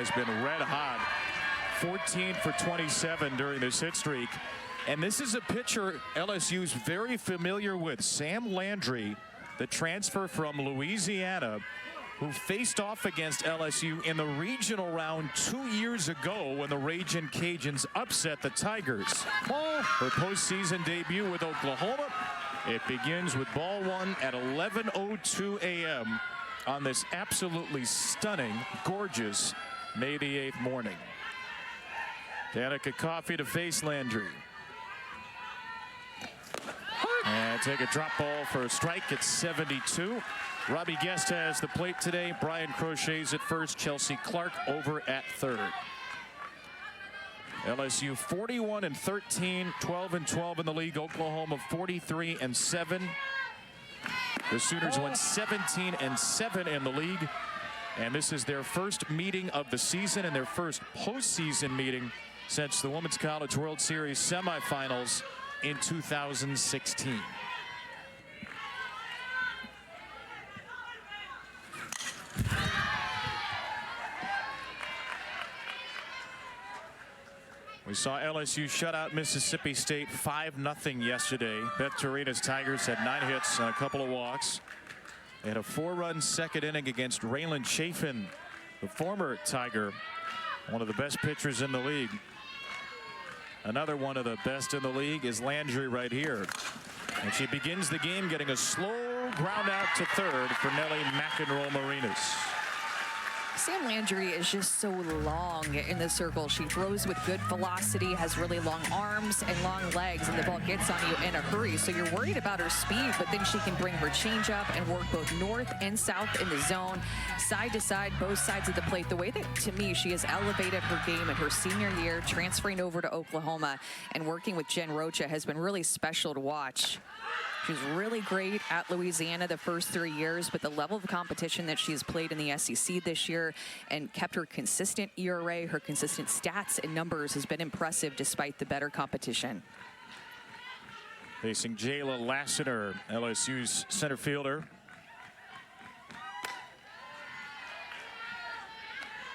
Has been red hot, 14 for 27 during this hit streak. And this is a pitcher LSU's very familiar with, Sam Landry, the transfer from Louisiana, who faced off against LSU in the regional round 2 years ago when the Ragin' Cajuns upset the Tigers. Her postseason debut with Oklahoma. It begins with ball one at 11:02 a.m. on this absolutely stunning, gorgeous May the 8th morning. Danica Coffey to face Landry. And take a drop ball for a strike at 72. Robbie Guest has the plate today. Brian Crochet's at first. Chelsea Clark over at third. LSU 41-13, 12-12 in the league. Oklahoma 43-7. The Sooners went 17-7 in the league. And this is their first meeting of the season and their first postseason meeting since the Women's College World Series semifinals in 2016. We saw LSU shut out Mississippi State 5-0 yesterday. Beth Torina's Tigers had 9 hits and a couple of walks. They had a 4-run second inning against Raylan Chafin, the former Tiger, one of the best pitchers in the league. Another one of the best in the league is Landry right here. And she begins the game getting a slow ground out to third for Nellie McEnroe-Marinas. Sam Landry is just so long in the circle. She throws with good velocity, has really long arms and long legs, and the ball gets on you in a hurry. So you're worried about her speed, but then she can bring her changeup and work both north and south in the zone, side to side, both sides of the plate. The way that, to me, she has elevated her game in her senior year, transferring over to Oklahoma and working with Jen Rocha has been really special to watch. She was really great at Louisiana the first 3 years, but the level of competition that she's played in the SEC this year and kept her consistent ERA, her consistent stats and numbers has been impressive despite the better competition. Facing Jayla Lassiter, LSU's center fielder.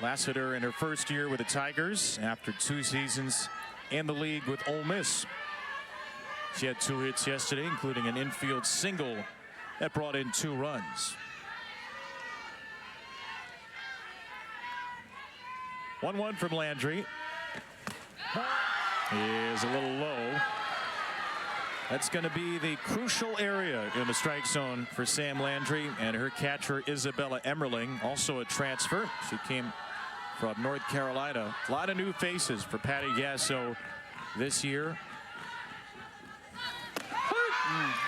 Lassiter in her first year with the Tigers after 2 seasons in the league with Ole Miss. She had 2 hits yesterday, including an infield single that brought in 2 runs. 1-1 from Landry. Is a little low. That's going to be the crucial area in the strike zone for Sam Landry and her catcher Isabella Emmerling, also a transfer. She came from North Carolina. A lot of new faces for Patty Gasso this year.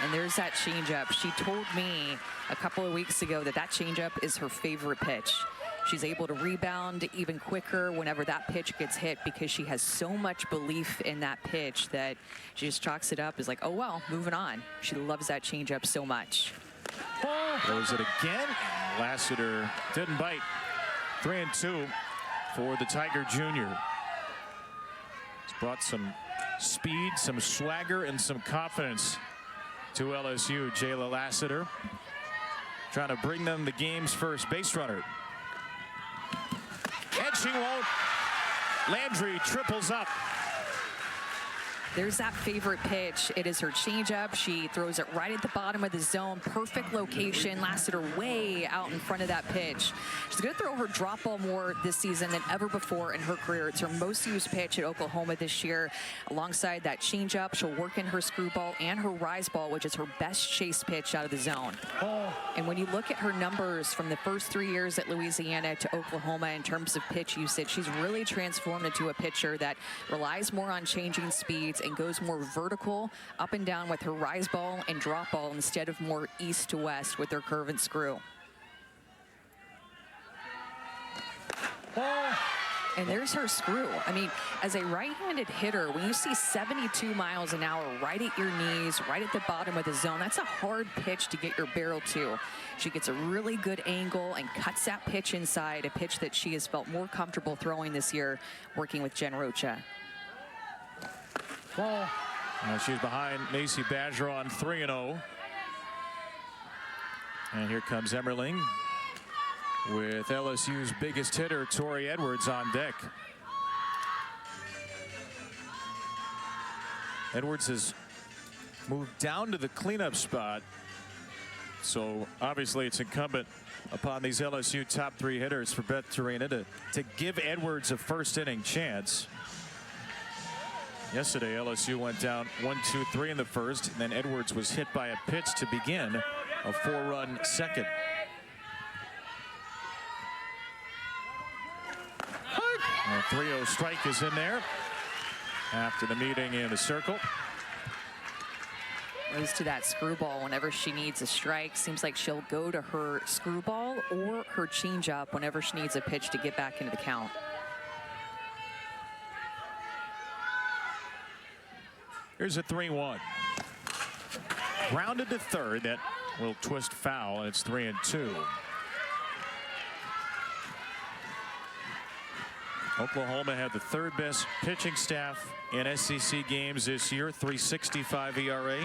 And there's that changeup. She told me a couple of weeks ago that that changeup is her favorite pitch. She's able to rebound even quicker whenever that pitch gets hit because she has so much belief in that pitch that she just chalks it up as like, oh, well, moving on. She loves that changeup so much. Throws it again. Lassiter didn't bite. 3-2 for the Tiger Jr. It's brought some speed, some swagger, and some confidence to LSU. Jayla Lassiter trying to bring them the game's first base runner. And she won't. Landry triples up. There's that favorite pitch. It is her changeup. She throws it right at the bottom of the zone. Perfect location. Lassiter way out in front of that pitch. She's going to throw her drop ball more this season than ever before in her career. It's her most used pitch at Oklahoma this year. Alongside that changeup, she'll work in her screwball and her rise ball, which is her best chase pitch out of the zone. And when you look at her numbers from the first 3 years at Louisiana to Oklahoma in terms of pitch usage, she's really transformed into a pitcher that relies more on changing speeds and goes more vertical up and down with her rise ball and drop ball instead of more east to west with her curve and screw. And there's her screw. I mean, as a right-handed hitter, when you see 72 miles an hour right at your knees, right at the bottom of the zone, that's a hard pitch to get your barrel to. She gets a really good angle and cuts that pitch inside, a pitch that she has felt more comfortable throwing this year working with Jen Rocha. She's behind Macy Badgeron 3-0. And here comes Emmerling. with LSU's biggest hitter, Tori Edwards, on deck. Edwards has moved down to the cleanup spot, so obviously it's incumbent upon these LSU top 3 hitters for Beth Torina to give Edwards a first inning chance. Yesterday LSU went down 1-2-3 in the first, and then Edwards was hit by a pitch to begin a 4-run second. A 3-0 strike is in there after the meeting in the circle. Goes to that screwball whenever she needs a strike. Seems like she'll go to her screwball or her changeup whenever she needs a pitch to get back into the count. Here's a 3-1. Grounded to third. That will twist foul, and it's 3-2. Oklahoma had the 3rd best pitching staff in SEC games this year, 3.65 ERA.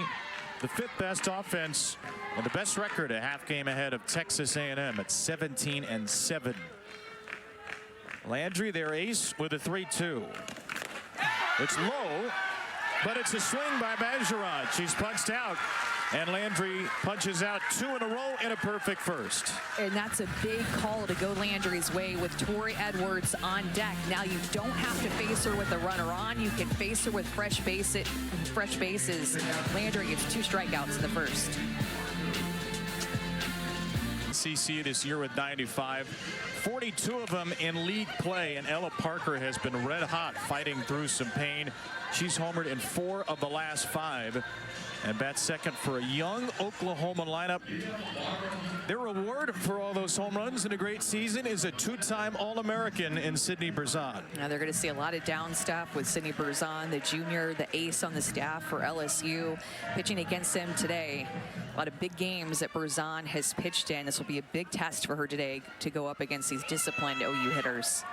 The 5th best offense and the best record, a half game ahead of Texas A&M at 17-7. Landry, their ace, with a 3-2. It's low, but it's a swing by Bergeron. She's punched out, and Landry punches out 2 in a row in a perfect first. And that's a big call to go Landry's way with Tori Edwards on deck. Now you don't have to face her with a runner on. You can face her with fresh bases. Landry gets 2 strikeouts in the first. CC this year with 95, 42 of them in league play, and Ella Parker has been red hot fighting through some pain. She's homered in 4 of the last 5 and bats second for a young Oklahoma lineup. Their reward for all those home runs in a great season is a 2-time All-American in Sydney Berzon. Now they're going to see a lot of down stuff with Sydney Berzon, the junior, the ace on the staff for LSU, pitching against them today. A lot of big games that Berzon has pitched in. This will be a big test for her today to go up against these disciplined OU hitters.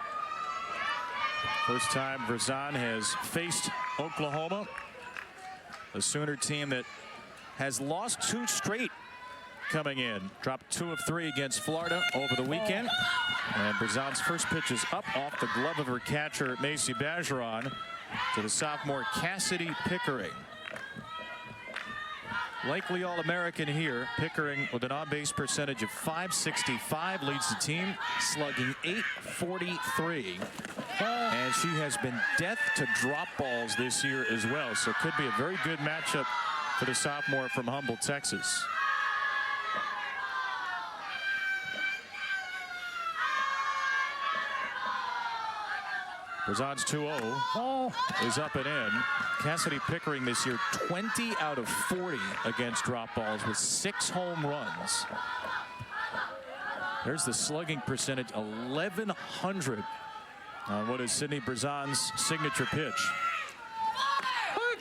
First time Berzon has faced Oklahoma, a Sooner team that has lost 2 straight coming in. Dropped 2 of 3 against Florida over the weekend. And Berzon's first pitch is up off the glove of her catcher, Macy Bergeron, to the sophomore Cassidy Pickering. Likely All-American here. Pickering with an on-base percentage of .565 leads the team, slugging .843. And she has been death to drop balls this year as well, so could be a very good matchup for the sophomore from Humboldt, Texas. Berzon's 2-0 is up and in. Cassidy Pickering this year 20 out of 40 against drop balls with 6 home runs. There's the slugging percentage, 1,100 on what is Sydney Berzon's signature pitch.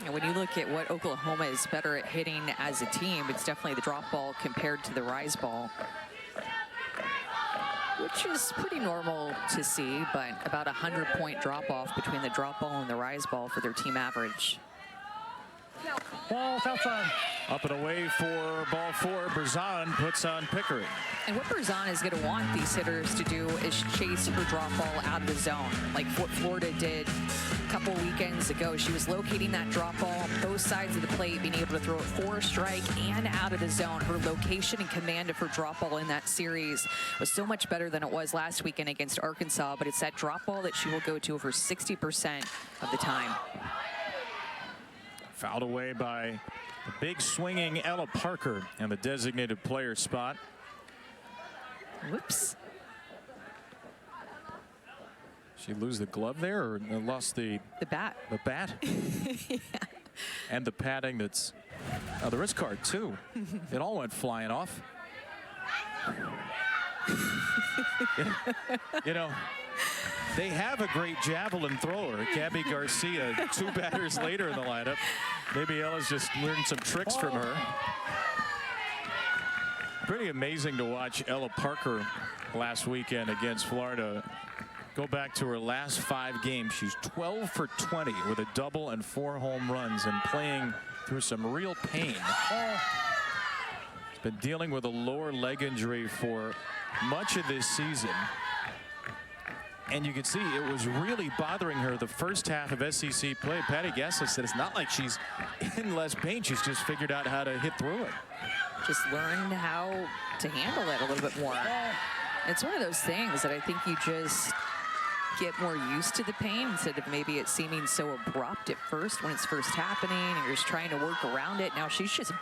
And when you look at what Oklahoma is better at hitting as a team, it's definitely the drop ball compared to the rise ball, which is pretty normal to see, but about 100-point drop off between the drop ball and the rise ball for their team average. Ball outside. Up and away for ball 4. Berzon puts on Pickering. And what Berzon is going to want these hitters to do is chase her drop ball out of the zone, like what Florida did a couple weekends ago. She was locating that drop ball on both sides of the plate, being able to throw it for a strike and out of the zone. Her location and command of her drop ball in that series was so much better than it was last weekend against Arkansas, but it's that drop ball that she will go to over 60% of the time. Fouled away by the big swinging Ella Parker in the designated player spot. Whoops. She lose the glove there, or lost the bat? The bat? Yeah. And the padding that's... Oh, the wrist card, too. It all went flying off. You know, they have a great javelin thrower, Gabby Garcia, 2 batters later in the lineup. Maybe Ella's just learned some tricks from her. Pretty amazing to watch Ella Parker last weekend against Florida. Go back to her last 5 games. She's 12 for 20 with a double and 4 home runs and playing through some real pain. She's been dealing with a lower leg injury for much of this season. And you can see it was really bothering her the first half of SEC play. Patty Gasso said it's not like she's in less pain. She's just figured out how to hit through it. Just learn how to handle it a little bit more. It's one of those things that I think you just get more used to the pain instead of maybe it seeming so abrupt at first when it's first happening and you're just trying to work around it. Now she's just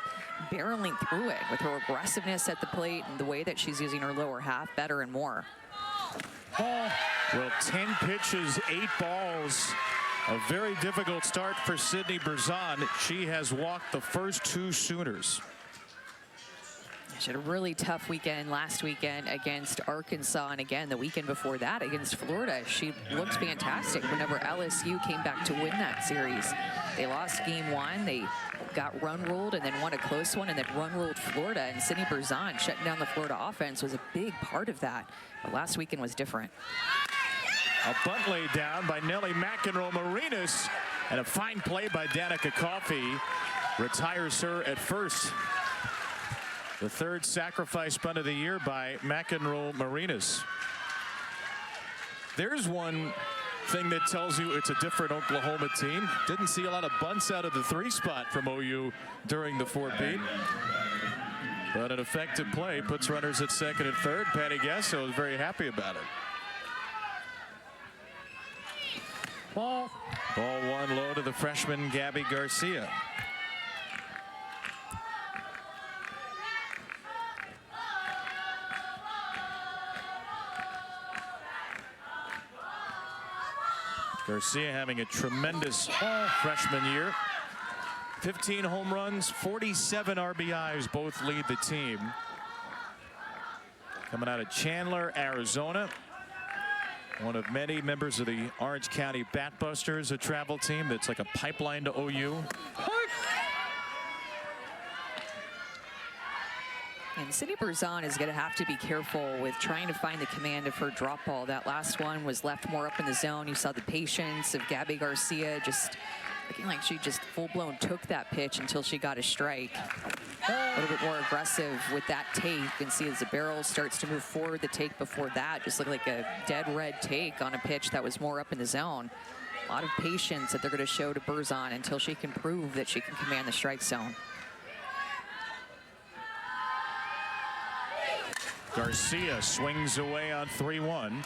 barreling through it with her aggressiveness at the plate and the way that she's using her lower half better and more. Well, 10 pitches, 8 balls. A very difficult start for Sydney Berzon. She has walked the first 2 Sooners. She had a really tough weekend last weekend against Arkansas, and again the weekend before that against Florida. She looked fantastic whenever LSU came back to win that series. They lost game 1, they got run ruled and then won a close one and then run ruled Florida, and Sydney Berzon shutting down the Florida offense was a big part of that. But last weekend was different. A bunt laid down by Nellie McEnroe-Marinas, and a fine play by Danica Coffey retires her at first. The 3rd sacrifice bunt of the year by McEnroe-Marinas. There's one thing that tells you it's a different Oklahoma team. Didn't see a lot of bunts out of the 3 spot from OU during the 4-peat. But an effective play puts runners at 2nd and 3rd. Patty Gasso is very happy about it. Ball 1 low to the freshman Gabby Garcia. Garcia having a tremendous freshman year. 15 home runs, 47 RBIs, both lead the team. Coming out of Chandler, Arizona. One of many members of the Orange County Batbusters, a travel team that's like a pipeline to OU. And Sydney Berzon is going to have to be careful with trying to find the command of her drop ball. That last one was left more up in the zone. You saw the patience of Gabby Garcia just looking like she just full-blown took that pitch until she got a strike. A little bit more aggressive with that take. You can see as the barrel starts to move forward, the take before that just looked like a dead red take on a pitch that was more up in the zone. A lot of patience that they're going to show to Berzon until she can prove that she can command the strike zone. Garcia swings away on 3-1.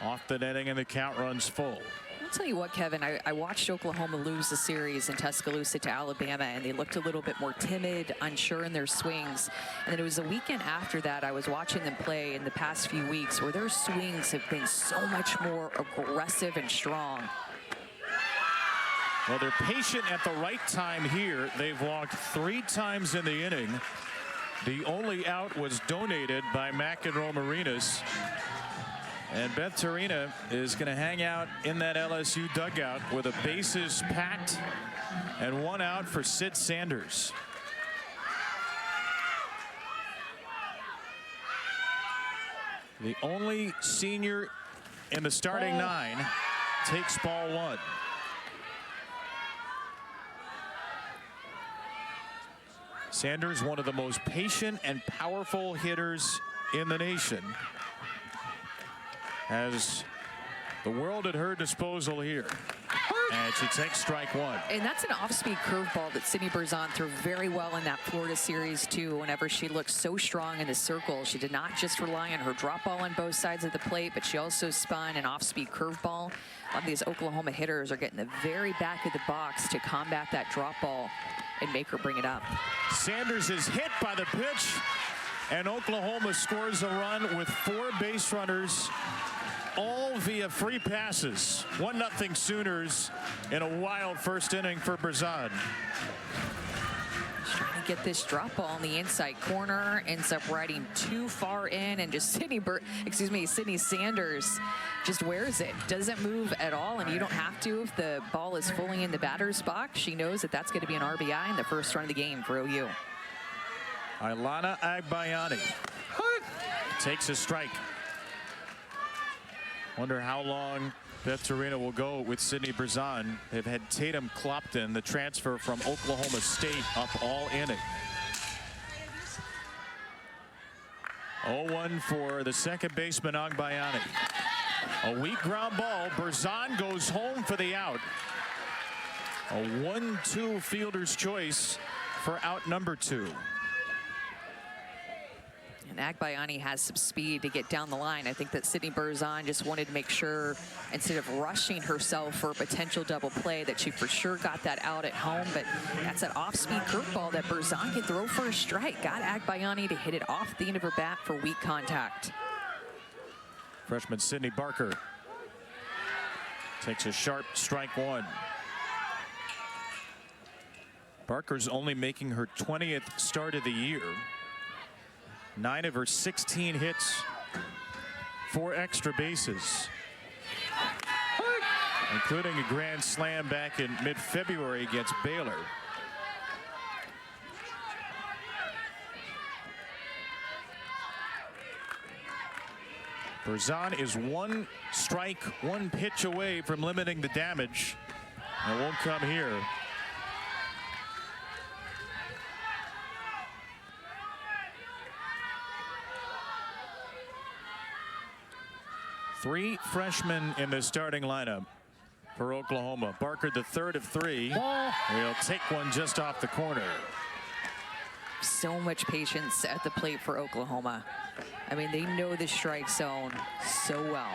Off the netting and the count runs full. I'll tell you what, Kevin, I watched Oklahoma lose the series in Tuscaloosa to Alabama, and they looked a little bit more timid, unsure in their swings. And then it was the weekend after that I was watching them play in the past few weeks where their swings have been so much more aggressive and strong. Well, they're patient at the right time here. They've walked 3 times in the inning. The only out was donated by McEnroe-Marinas. And Beth Torina is going to hang out in that LSU dugout with a bases packed and 1 out for Sid Sanders. The only senior in the starting 9 takes ball 1. Sanders, one of the most patient and powerful hitters in the nation, has the world at her disposal here. And she takes strike 1. And that's an off-speed curveball that Sydney Berzon threw very well in that Florida series too. Whenever she looked so strong in the circle, she did not just rely on her drop ball on both sides of the plate, but she also spun an off-speed curveball. A lot of these Oklahoma hitters are getting the very back of the box to combat that drop ball and make her bring it up. Sanders is hit by the pitch, and Oklahoma scores a run with 4 base runners, all via free passes. 1-0 Sooners in a wild first inning for Berzon. Trying to get this drop ball in the inside corner, ends up riding too far in, and just Sydney Sanders just wears it. Doesn't move at all, and you don't have to if the ball is fully in the batter's box. She knows that that's going to be an RBI in the first run of the game for OU. Ilana Agbayani takes a strike. Wonder how long Beth Torina will go with Sydney Berzon. They've had Tatum Clopton, the transfer from Oklahoma State, up all inning. 0-1 for the second baseman, Agbayani. A weak ground ball. Berzon goes home for the out. A 1-2 fielder's choice for out number 2. And Agbayani has some speed to get down the line. I think that Sydney Berzon just wanted to make sure, instead of rushing herself for a potential double play, that she for sure got that out at home. But that's an off-speed curveball that Berzon can throw for a strike. Got Agbayani to hit it off the end of her bat for weak contact. Freshman Sydney Barker takes a sharp strike 1. Barker's only making her 20th start of the year. 9 of her 16 hits, 4 extra bases, including a grand slam back in mid-February against Baylor. Berzon is 1 strike, 1 pitch away from limiting the damage. It won't come here. Three freshmen in the starting lineup for Oklahoma. Barker, the third of 3. He'll take one just off the corner. So much patience at the plate for Oklahoma. I mean, they know the strike zone so well.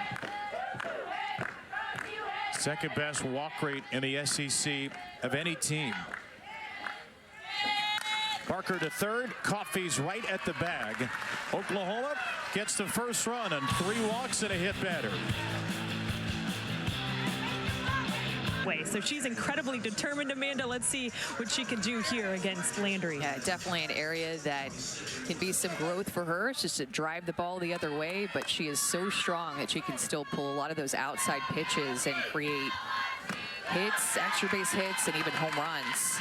Second best walk rate in the SEC of any team. Barker to third. Coffey's right at the bag. Oklahoma gets the first run on 3 walks and a hit batter. So she's incredibly determined, Amanda. Let's see what she can do here against Landry. Yeah, definitely an area that can be some growth for her. It's just to drive the ball the other way, but she is so strong that she can still pull a lot of those outside pitches and create hits, extra base hits, and even home runs.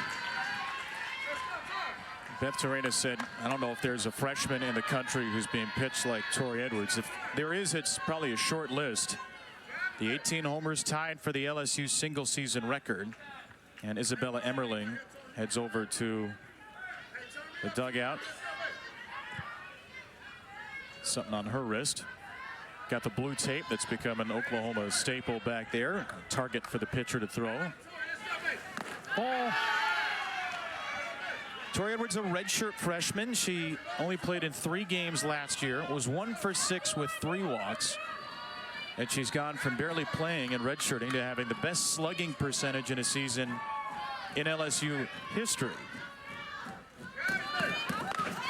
Beth Torena said, I don't know if there's a freshman in the country who's being pitched like Tori Edwards. If there is, it's probably a short list. The 18 homers tied for the LSU single season record. And Isabella Emmerling heads over to the dugout. Something on her wrist. Got the blue tape that's become an Oklahoma staple back there. Target for the pitcher to throw. Ball. Tori Edwards, a redshirt freshman. She only played in 3 games last year. Was 1 for 6 with 3 walks. And she's gone from barely playing and redshirting to having the best slugging percentage in a season in LSU history.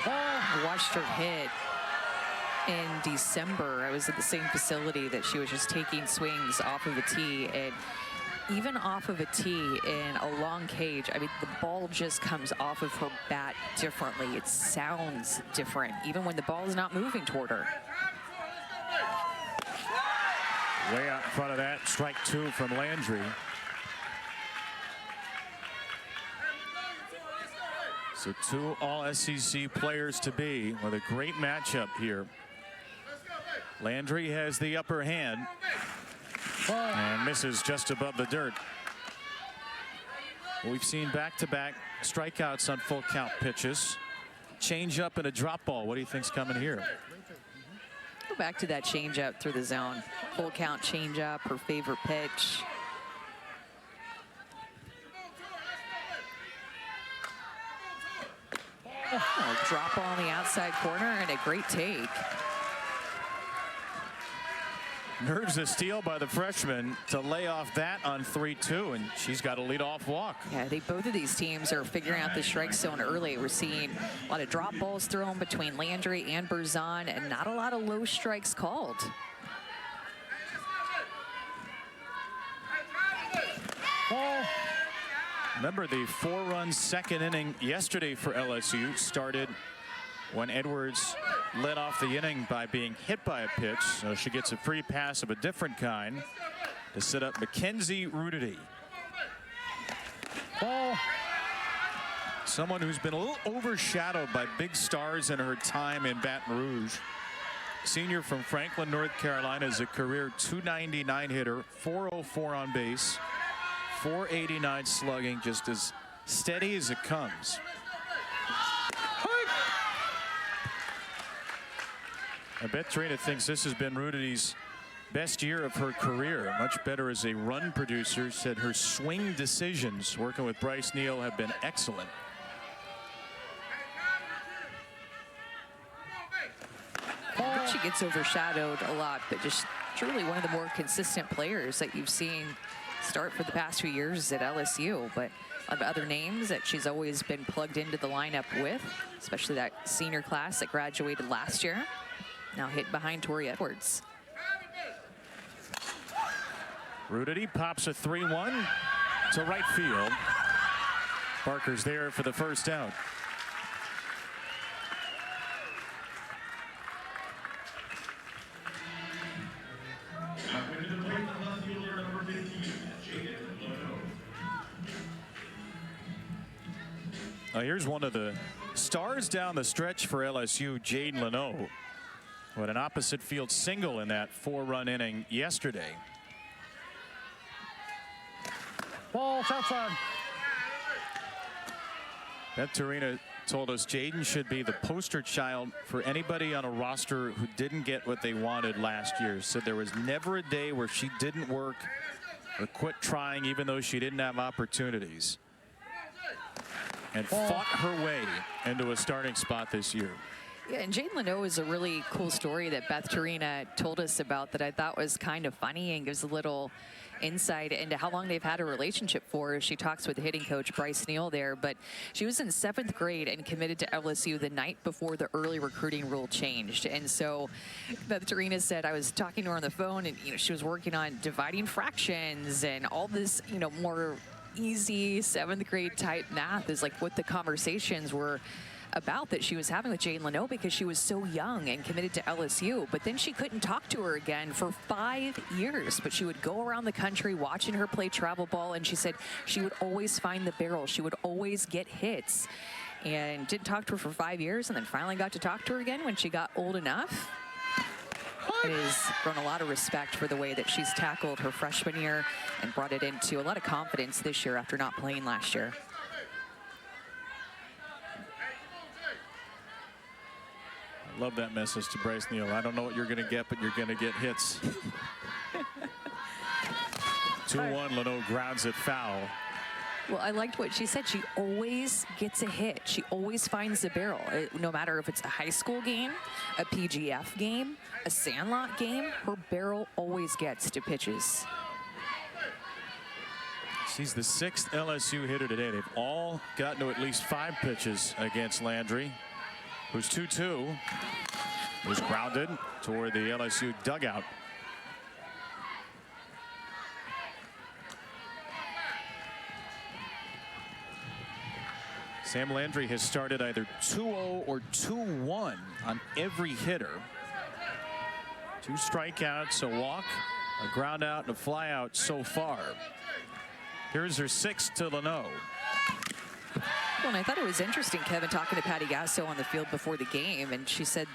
I watched her hit in December. I was at the same facility that she was just taking swings off of the tee, and even off of a tee in a long cage, I mean, the ball just comes off of her bat differently. It sounds different, even when the ball is not moving toward her. Way out in front of that, strike 2 from Landry. So 2 all-SEC players to be with a great matchup here. Landry has the upper hand and misses just above the dirt. We've seen back-to-back strikeouts on full count pitches. Change up and a drop ball. What do you think's coming here? Go back to that changeup through the zone. Full count changeup, her favorite pitch. Oh, drop ball on the outside corner and a great take. Nerves a steal by the freshman to lay off that on 3-2, and she's got a leadoff walk. Yeah, both of these teams are figuring out the strike zone early. We're seeing a lot of drop balls thrown between Landry and Berzon, and not a lot of low strikes called. Ball. Remember, the 4-run second inning yesterday for LSU started when Edwards led off the inning by being hit by a pitch. So she gets a free pass of a different kind to set up Mackenzie Rudity. Ball. Someone who's been a little overshadowed by big stars in her time in Baton Rouge. Senior from Franklin, North Carolina, is a career .299 hitter, .404 on base, .489 slugging, just as steady as it comes. I bet Trina thinks this has been Rudity's best year of her career. Much better as a run producer. Said her swing decisions working with Bryce Neal have been excellent. I think she gets overshadowed a lot, but just truly one of the more consistent players that you've seen start for the past few years at LSU. But of other names that she's always been plugged into the lineup with, especially that senior class that graduated last year. Now hit behind Tori Edwards. Rudity pops a 3-1 to right field. Parker's there for the first out. Here's one of the stars down the stretch for LSU, Jade Leno, who had an opposite field single in that 4-run inning yesterday. Ball outside. Beth Torina told us Jaden should be the poster child for anybody on a roster who didn't get what they wanted last year. Said there was never a day where she didn't work or quit trying even though she didn't have opportunities. And fought her way into a starting spot this year. Yeah, and Jade Leno is a really cool story that Beth Torina told us about that I thought was kind of funny and gives a little insight into how long they've had a relationship for. She talks with hitting coach Bryce Neal there, but she was in 7th grade and committed to LSU the night before the early recruiting rule changed. And so Beth Torina said, I was talking to her on the phone, and she was working on dividing fractions and all this, more easy 7th grade type math is like what the conversations were about that she was having with Jade Leno because she was so young and committed to LSU. But then she couldn't talk to her again for 5 years. But she would go around the country watching her play travel ball, and she said she would always find the barrel. She would always get hits, and didn't talk to her for 5 years, and then finally got to talk to her again when she got old enough. It has grown a lot of respect for the way that she's tackled her freshman year and brought it into a lot of confidence this year after not playing last year. I love that message to Bryce Neal. I don't know what you're going to get, but you're going to get hits. 2-1, Leno grounds it foul. Well, I liked what she said. She always gets a hit. She always finds the barrel. No matter if it's a high school game, a PGF game, a Sandlot game, her barrel always gets to pitches. She's the 6th LSU hitter today. They've all gotten to at least 5 pitches against Landry, who's 2-2, was grounded toward the LSU dugout. Sam Landry has started either 2-0 or 2-1 on every hitter. 2 strikeouts, a walk, a ground out, and a fly out so far. Here's her 6th to Leno. Well, and I thought it was interesting, Kevin, talking to Patty Gasso on the field before the game, and she said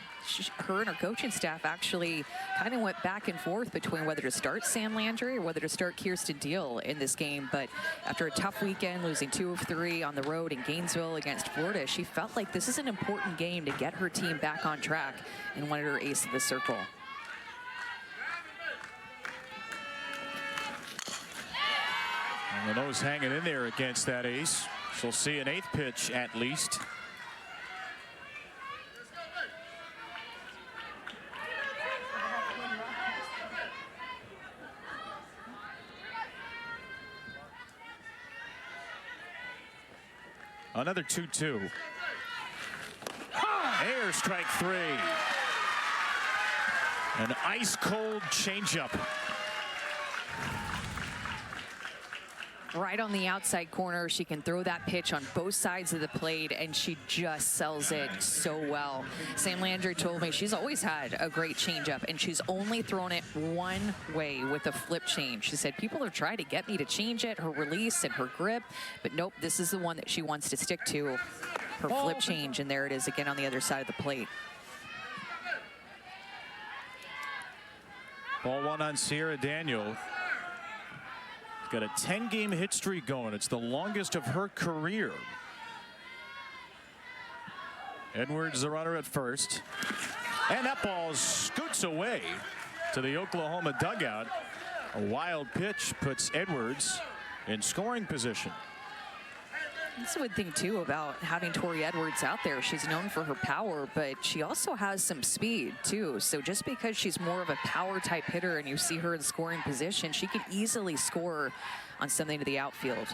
her and her coaching staff actually kind of went back and forth between whether to start Sam Landry or whether to start Kirsten Deal in this game. But after a tough weekend, losing 2 of 3 on the road in Gainesville against Florida, she felt like this is an important game to get her team back on track and wanted her ace of the circle. And Leno's hanging in there against that ace. She'll see an 8th pitch at least. Another 2-2. Air strike 3. An ice cold changeup. Right on the outside corner, she can throw that pitch on both sides of the plate, and she just sells it so well. Sam Landry told me she's always had a great changeup, and she's only thrown it one way with a flip change. She said, people are trying to get me to change it, her release and her grip, but nope, this is the one that she wants to stick to, her flip change, and there it is again on the other side of the plate. Ball 1 on Sierra Daniel. Got a 10-game hit streak going. It's the longest of her career. Edwards, the runner at first. And that ball scoots away to the Oklahoma dugout. A wild pitch puts Edwards in scoring position. That's a good thing, too, about having Tori Edwards out there. She's known for her power, but she also has some speed, too. So just because she's more of a power-type hitter and you see her in scoring position, she could easily score on something to the outfield.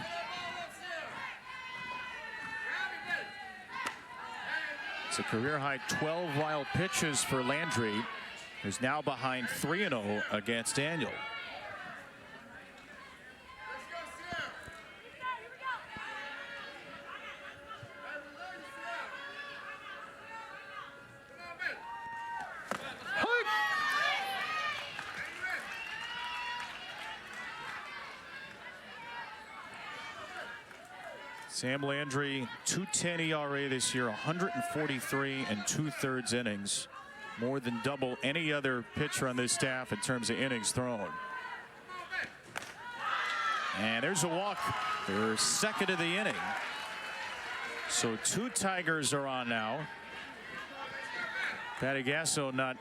It's a career-high 12 wild pitches for Landry, who's now behind 3-0 against Daniel. Sam Landry, 2.10 ERA this year, 143 and 2/3 innings, more than double any other pitcher on this staff in terms of innings thrown. And there's a walk for second of the inning. So 2 Tigers are on now. Patty Gasso not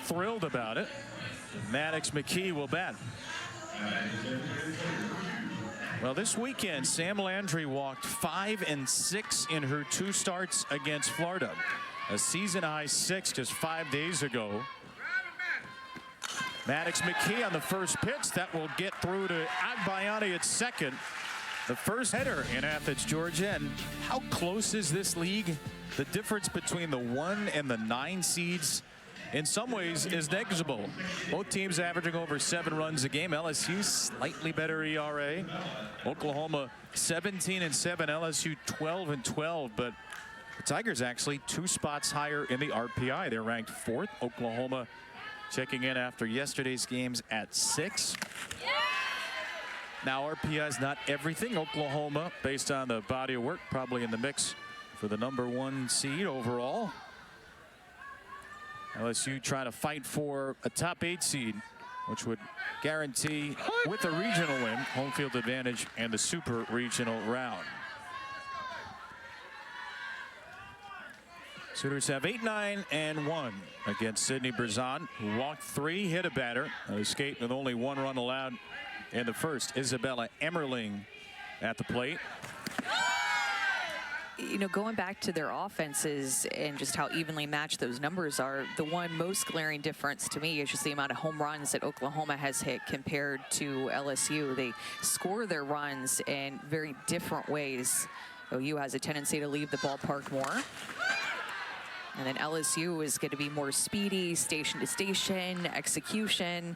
thrilled about it. Maddox McKee will bat. Well, this weekend, Sam Landry walked 5 and 6 in her 2 starts against Florida. A season-high 6 just 5 days ago. Maddox McKee on the first pitch. That will get through to Agbayani at second. The first header in Athens, Georgia. And how close is this league? The difference between the 1 and the 9 seeds in some ways is negligible. Both teams averaging over 7 runs a game. LSU slightly better ERA. Oklahoma 17 and 7. LSU 12 and 12. But the Tigers actually 2 spots higher in the RPI. They're ranked 4th. Oklahoma checking in after yesterday's games at 6. Now RPI is not everything. Oklahoma, based on the body of work, probably in the mix for the #1 seed overall. LSU trying to fight for a top 8 seed, which would guarantee, with a regional win, home field advantage and the super regional round. Sooners have 8-9 and 1 against Sydney Berzon, who walked 3, hit a batter, escaped with only 1 run allowed in the first. Isabella Emmerling at the plate. You know, going back to their offenses and just how evenly matched those numbers are, the one most glaring difference to me is just the amount of home runs that Oklahoma has hit compared to LSU. They score their runs in very different ways. OU has a tendency to leave the ballpark more. And then LSU is going to be more speedy, station to station, execution.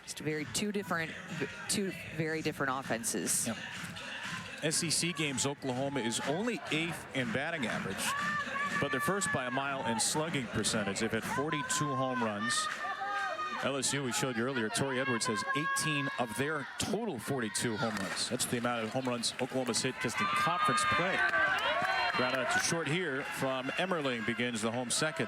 Just two very different offenses. Yep. SEC games, Oklahoma is only 8th in batting average, but they're first by a mile in slugging percentage. They've had 42 home runs. LSU, we showed you earlier, Tori Edwards has 18 of their total 42 home runs. That's the amount of home runs Oklahoma's hit just in conference play. Ground out to short here from Emmerling, begins the home second.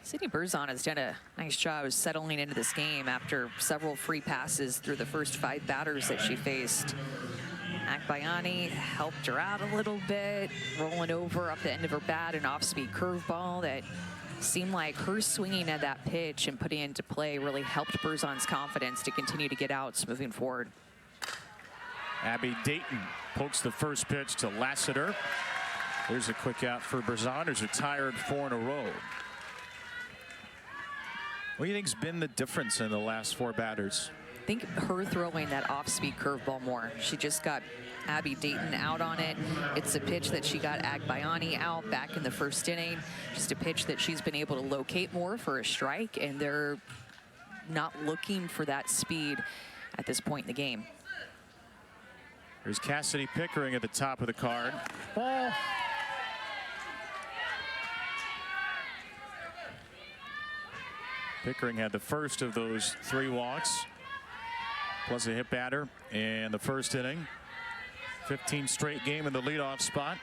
Sydney Berzon has done a nice job of settling into this game after several free passes through the first 5 batters that she faced. Agbayani helped her out a little bit, rolling over up the end of her bat, an off-speed curveball that seemed like her swinging at that pitch and putting it into play really helped Berzon's confidence to continue to get outs moving forward. Abby Dayton pokes the first pitch to Lassiter. There's a quick out for Berzon, who's retired 4 in a row. What do you think's been the difference in the last 4 batters? I think her throwing that off-speed curveball more. She just got Abby Dayton out on it. It's a pitch that she got Agbayani out back in the first inning. Just a pitch that she's been able to locate more for a strike, and they're not looking for that speed at this point in the game. There's Cassidy Pickering at the top of the card. Ball. Pickering had the first of those 3 walks, plus a hit batter in the first inning. 15 straight game in the leadoff spot.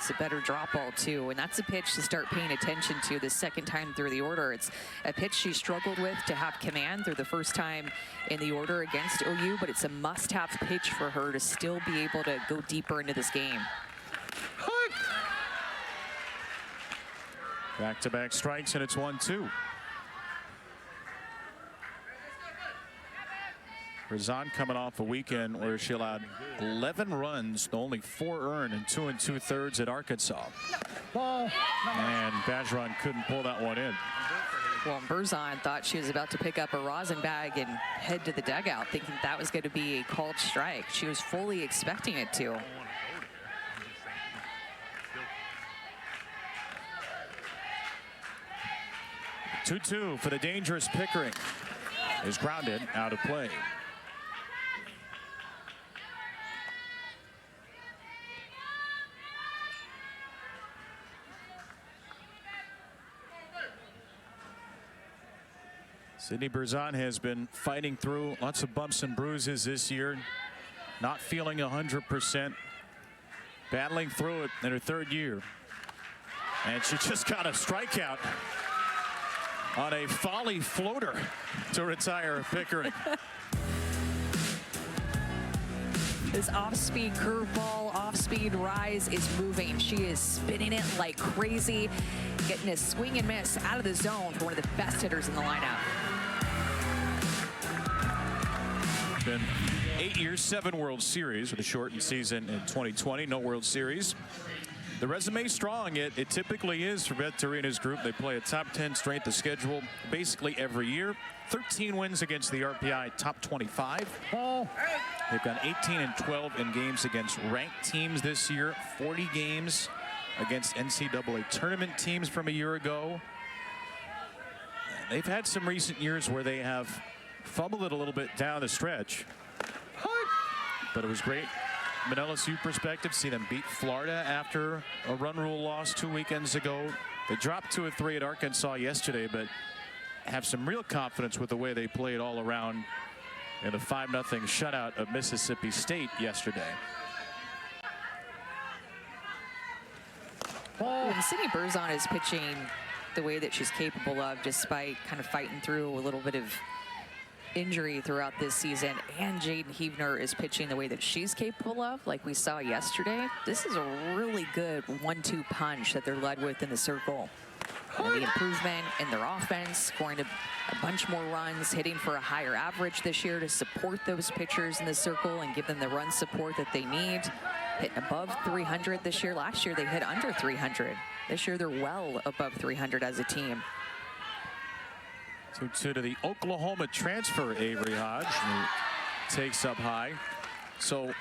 It's a better drop ball, too. And that's a pitch to start paying attention to the second time through the order. It's a pitch she struggled with to have command through the first time in the order against OU, but it's a must-have pitch for her to still be able to go deeper into this game. Back-to-back strikes, and it's 1-2. Berzon coming off a weekend where she allowed 11 runs, only 4 earned, and 2 2/3 at Arkansas. Ball. And Bergeron couldn't pull that one in. Well, Berzon thought she was about to pick up a rosin bag and head to the dugout, thinking that was going to be a called strike. She was fully expecting it to. Two for the dangerous Pickering. Is grounded out of play. Sydney Berzon has been fighting through lots of bumps and bruises this year, not feeling 100%, battling through it in her 3rd year. And she just got a strikeout on a folly floater to retire Pickering. This off-speed curveball, off-speed rise is moving. She is spinning it like crazy, getting a swing and miss out of the zone for one of the best hitters in the lineup. Been 8 years, 7 World Series with a shortened season in 2020. No World Series. The resume strong. It typically is for Beth Torina's group. They play a top 10 strength of schedule basically every year. 13 wins against the RPI top 25. Ball. They've gone 18-12 in games against ranked teams this year. 40 games against NCAA tournament teams from a year ago. They've had some recent years where they have fumbled it a little bit down the stretch. But it was great from an LSU perspective, see them beat Florida after a run rule loss 2 weekends ago. They dropped 2-3 at Arkansas yesterday, but have some real confidence with the way they played all around in a 5-0 shutout of Mississippi State yesterday. When Sydney Berzon is pitching the way that she's capable of, despite kind of fighting through a little bit of injury throughout this season, and Jaden Heavner is pitching the way that she's capable of, like we saw yesterday, this is a really good 1-2 punch that they're led with in the circle. And the improvement in their offense, scoring a bunch more runs, hitting for a higher average this year to support those pitchers in the circle and give them the run support that they need. Hitting above 300 this year. Last year they hit under 300. This year they're well above 300 as a team. 2-2 to the Oklahoma transfer, Avery Hodge, who takes up high. So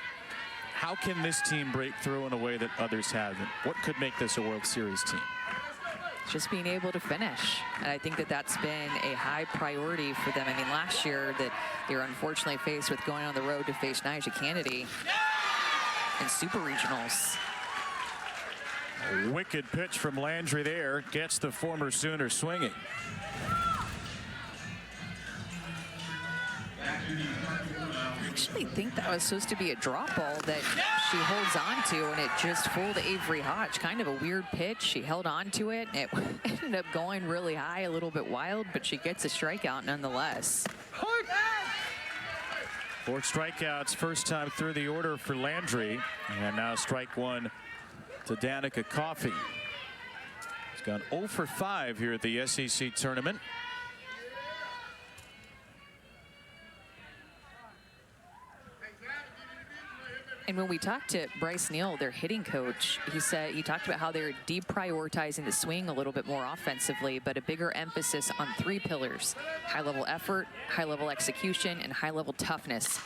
how can this team break through in a way that others haven't? What could make this a World Series team? Just being able to finish. And I think that that's been a high priority for them. I mean, last year that they were unfortunately faced with going on the road to face Nyjah Kennedy in Super Regionals. A wicked pitch from Landry there, gets the former Sooner swinging. I actually think that was supposed to be a drop ball that she holds on to, and it just fooled Avery Hodge. Kind of a weird pitch. She held on to it, and it ended up going really high, a little bit wild, but she gets a strikeout nonetheless. 4 strikeouts, first time through the order for Landry, and now strike 1 to Danica Coffey. He's gone 0 for 5 here at the SEC tournament. And when we talked to Bryce Neal, their hitting coach, he talked about how they're deprioritizing the swing a little bit more offensively, but a bigger emphasis on 3 pillars: high-level effort, high-level execution, and high-level toughness.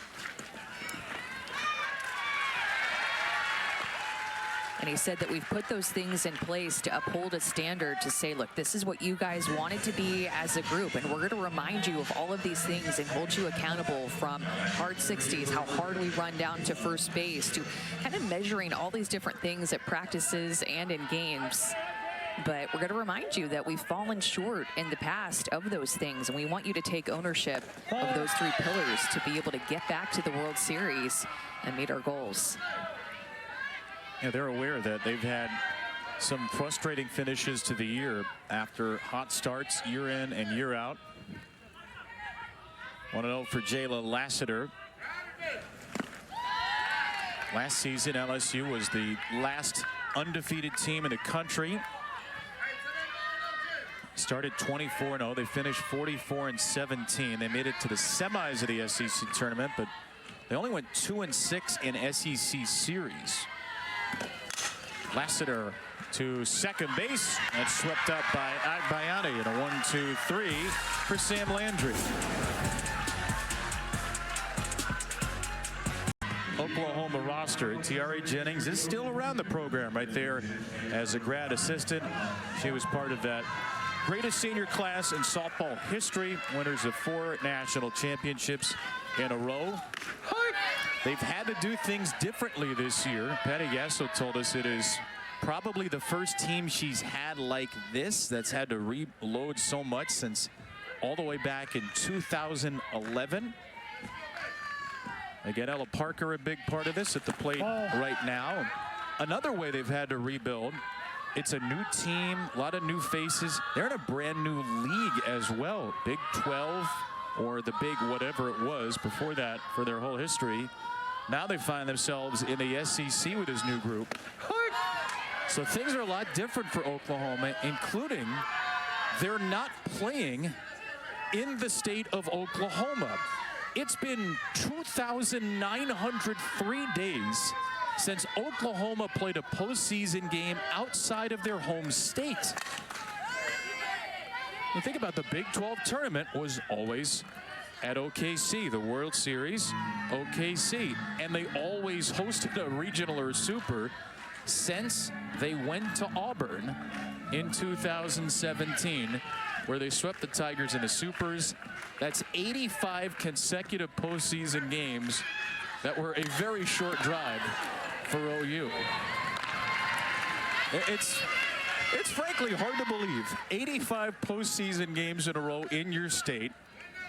And he said that we've put those things in place to uphold a standard to say, look, this is what you guys wanted to be as a group, and we're going to remind you of all of these things and hold you accountable, from hard 60s, how hard we run down to first base, to kind of measuring all these different things at practices and in games. But we're going to remind you that we've fallen short in the past of those things, and we want you to take ownership of those 3 pillars to be able to get back to the World Series and meet our goals. Yeah, they're aware that they've had some frustrating finishes to the year after hot starts year in and year out. 1-0 for Jayla Lassiter. Last season, LSU was the last undefeated team in the country. Started 24-0. They finished 44-17. They made it to the semis of the SEC tournament, but they only went 2-6 in SEC series. Lassiter to second base and swept up by Agbayani in a 1-2-3 for Sam Landry. Oklahoma roster. Tiare Jennings is still around the program right there as a grad assistant. She was part of that greatest senior class in softball history, winners of 4 national championships in a row. They've had to do things differently this year. Patty Gasso told us it is probably the first team she's had like this that's had to reload so much since all the way back in 2011. Again, Ella Parker a big part of this at the plate right now. Another way they've had to rebuild. It's a new team, a lot of new faces. They're in a brand new league as well. Big 12 or the big whatever it was before that for their whole history. Now they find themselves in the SEC with this new group. So things are a lot different for Oklahoma, including they're not playing in the state of Oklahoma. It's been 2,903 days since Oklahoma played a postseason game outside of their home state. You think about the Big 12 tournament was always at OKC, the World Series, OKC, and they always hosted a regional or a super since they went to Auburn in 2017, where they swept the Tigers in the supers. That's 85 consecutive postseason games that were a very short drive for OU. It's frankly hard to believe. 85 postseason games in a row in your state.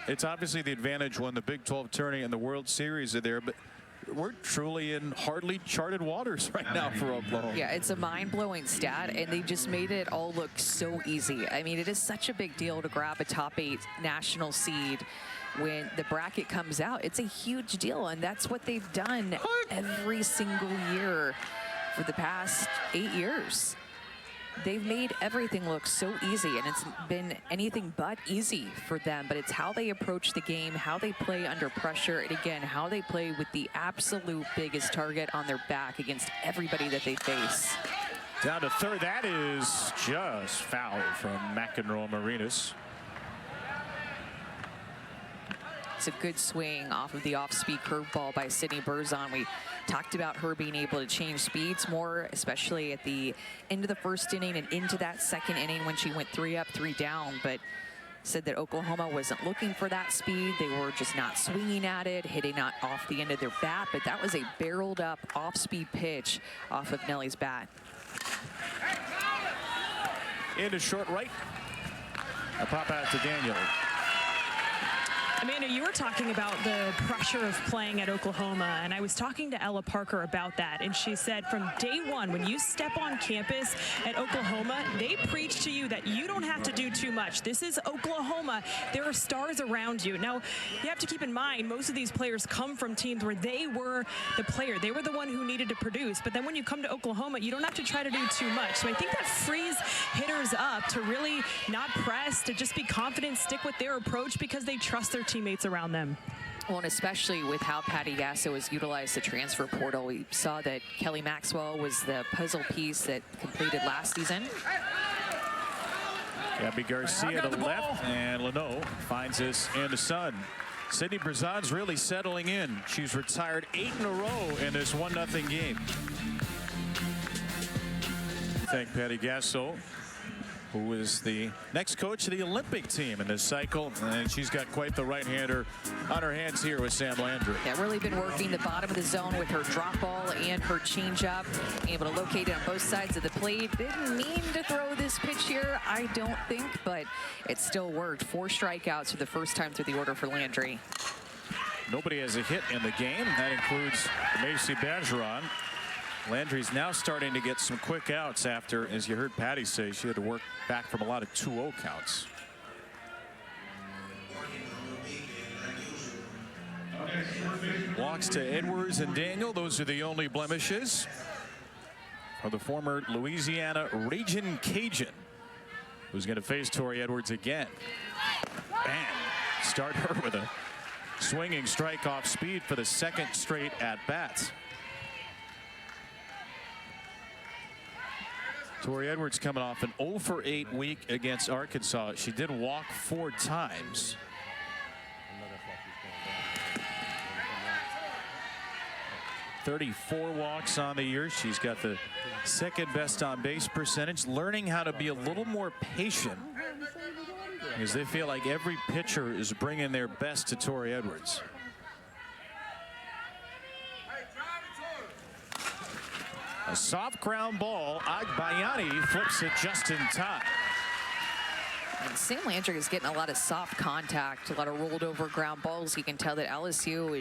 It's obviously the advantage when the Big 12 tourney and the World Series are there, but we're truly in hardly charted waters right now for Oklahoma. Yeah, it's a mind-blowing stat, and they just made it all look so easy. I mean, it is such a big deal to grab a top 8 national seed when the bracket comes out. It's a huge deal, and that's what they've done every single year for the past 8 years. They've made everything look so easy, and it's been anything but easy for them. But it's how they approach the game, how they play under pressure, and again, how they play with the absolute biggest target on their back against everybody that they face. Down to third. That is just foul from McEnroe Marinas. It's a good swing off of the off-speed curveball by Sydney Berzon. We talked about her being able to change speeds more, especially at the end of the first inning and into that second inning when she went 3 up, 3 down. But said that Oklahoma wasn't looking for that speed. They were just not swinging at it, hitting not off the end of their bat. But that was a barreled up off-speed pitch off of Nellie's bat. Into short right. A pop out to Daniel. Amanda, you were talking about the pressure of playing at Oklahoma, and I was talking to Ella Parker about that, and she said from day one, when you step on campus at Oklahoma, they preach to you that you don't have to do too much. This is Oklahoma. There are stars around you. Now, you have to keep in mind, most of these players come from teams where they were the player. They were the one who needed to produce, but then when you come to Oklahoma, you don't have to try to do too much. So I think that frees hitters up to really not press, to just be confident, stick with their approach because they trust their teammates around them. Well, and especially with how Patty Gasso has utilized the transfer portal. We saw that Kelly Maxwell was the puzzle piece that completed last season. Gabby Garcia to the left, and Leno finds us in the sun. Sydney Berzon's really settling in. She's retired 8 in a row in this 1-0 game. Thank Patty Gasso, who is the next coach of the Olympic team in this cycle. And she's got quite the right-hander on her hands here with Sam Landry. Yeah, really been working the bottom of the zone with her drop ball and her changeup, able to locate it on both sides of the plate. Didn't mean to throw this pitch here, I don't think, but it still worked. 4 strikeouts for the first time through the order for Landry. Nobody has a hit in the game. That includes Macy Bergeron. Landry's now starting to get some quick outs after, as you heard Patty say, she had to work back from a lot of 2-0 counts. Walks to Edwards and Daniel. Those are the only blemishes for the former Louisiana Ragin' Cajun, who's going to face Tori Edwards again. Bam! Start her with a swinging strike off speed for the second straight at bat. Tori Edwards coming off an 0 for 8 week against Arkansas. She did walk 4 times. .34 walks on the year. She's got the second best on base percentage. Learning how to be a little more patient, because they feel like every pitcher is bringing their best to Tori Edwards. A soft ground ball. Agbayani flips it just in time. And Sam Landry is getting a lot of soft contact, a lot of rolled over ground balls. You can tell that LSU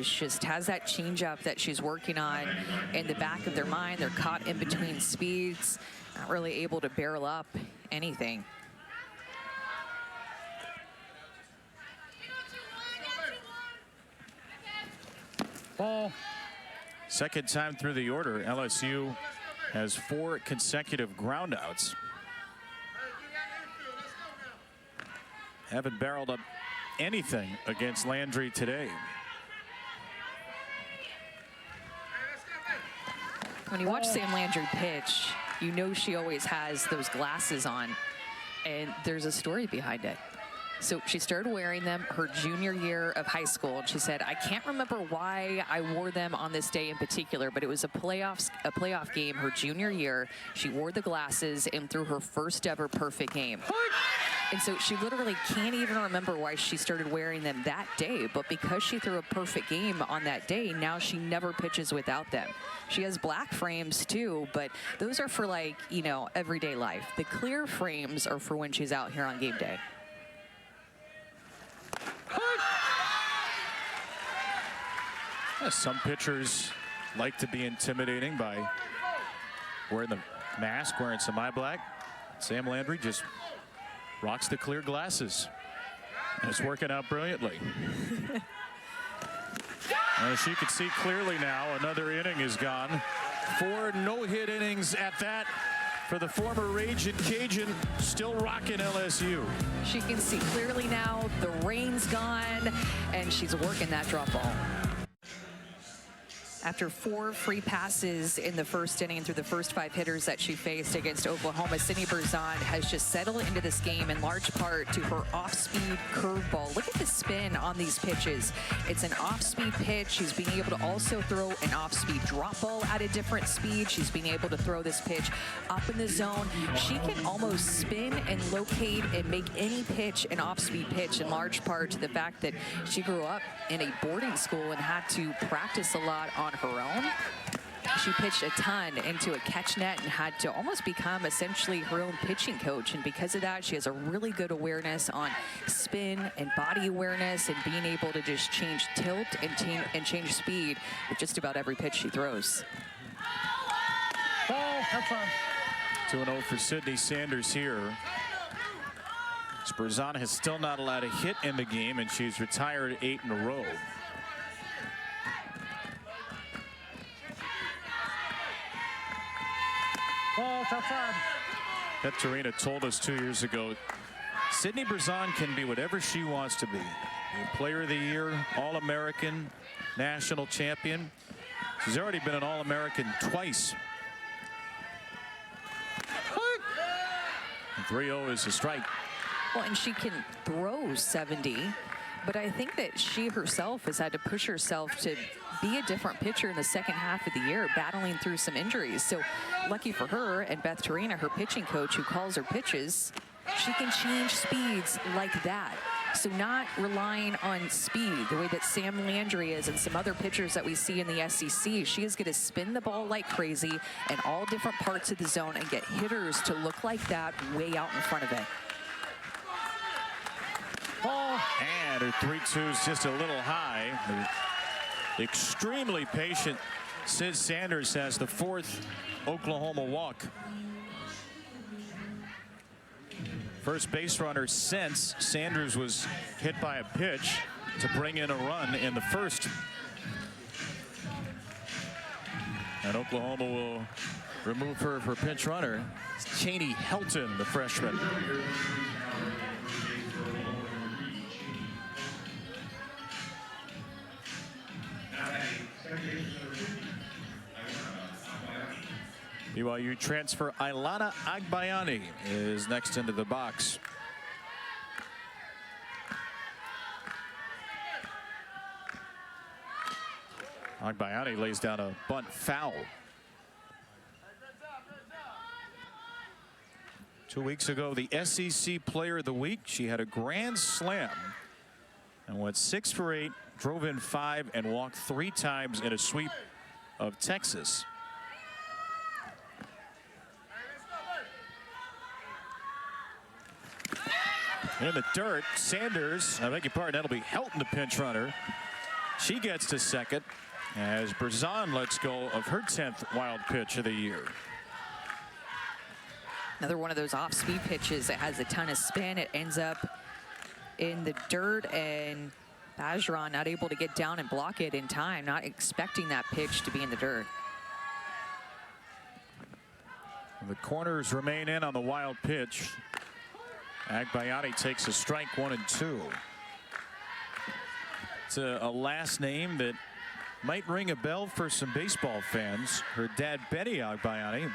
has that changeup that she's working on in the back of their mind. They're caught in between speeds, not really able to barrel up anything. Ball. Second time through the order, LSU has 4 consecutive groundouts. Haven't barreled up anything against Landry today. When you watch Sam Landry pitch, you know she always has those glasses on, and there's a story behind it. So she started wearing them her junior year of high school, and she said, I can't remember why I wore them on this day in particular, but it was a playoff game her junior year. She wore the glasses and threw her first ever perfect game. And so she literally can't even remember why she started wearing them that day, but because she threw a perfect game on that day, now she never pitches without them. She has black frames too, but those are for, like, you know, everyday life. The clear frames are for when she's out here on game day. Some pitchers like to be intimidating by wearing the mask, wearing some eye black. Sam Landry just rocks the clear glasses, and it's working out brilliantly. As you can see clearly now, another inning is gone. 4 no-hit innings at that for the former Ragin' Cajun, still rocking LSU. She can see clearly now, the rain's gone, and she's working that drop ball. After 4 free passes in the first inning through the first 5 hitters that she faced against Oklahoma, Sydney Berzon has just settled into this game in large part to her off-speed curveball. Look at the spin on these pitches. It's an off-speed pitch. She's being able to also throw an off-speed drop ball at a different speed. She's being able to throw this pitch up in the zone. She can almost spin and locate and make any pitch an off-speed pitch, in large part to the fact that she grew up in a boarding school and had to practice a lot on her own. She pitched a ton into a catch net and had to almost become essentially her own pitching coach, and because of that she has a really good awareness on spin and body awareness and being able to just change tilt and change speed with just about every pitch she throws. Ball. Outside. 2-0 for Sydney Sanders here. Berzon has still not allowed a hit in the game, and she's retired 8 in a row. Ball. Outside. Beth Torina told us 2 years ago, Sydney Berzon can be whatever she wants to be. Player of the Year, All-American, national champion. She's already been an All-American twice. 3-0 is a strike. Well, and she can throw 70, but I think that she herself has had to push herself to be a different pitcher in the second half of the year, battling through some injuries. So lucky for her and Beth Torina, her pitching coach, who calls her pitches, she can change speeds like that. So not relying on speed the way that Sam Landry is and some other pitchers that we see in the SEC. She is going to spin the ball like crazy in all different parts of the zone and get hitters to look like that way out in front of it. Ball. And her 3-2 is just a little high. Extremely patient Sid Sanders has the 4th Oklahoma walk. First base runner since Sanders was hit by a pitch to bring in a run in the first. And Oklahoma will remove her for pinch runner. It's Cheney Helton, the freshman. BYU transfer Ilana Agbayani is next into the box. Agbayani lays down a bunt foul. 2 weeks ago, the SEC Player of the Week. She had a grand slam and went 6 for 8, drove in 5, and walked 3 times in a sweep of Texas. In the dirt, Sanders, I beg your pardon, that'll be Helton, the pinch runner. She gets to second as Berzon lets go of her 10th wild pitch of the year. Another one of those off-speed pitches that has a ton of spin. It ends up in the dirt, and Bergeron not able to get down and block it in time, not expecting that pitch to be in the dirt. The corners remain in on the wild pitch. Agbayani takes a strike 1 and 2. It's a last name that might ring a bell for some baseball fans. Her dad, Benny Agbayani,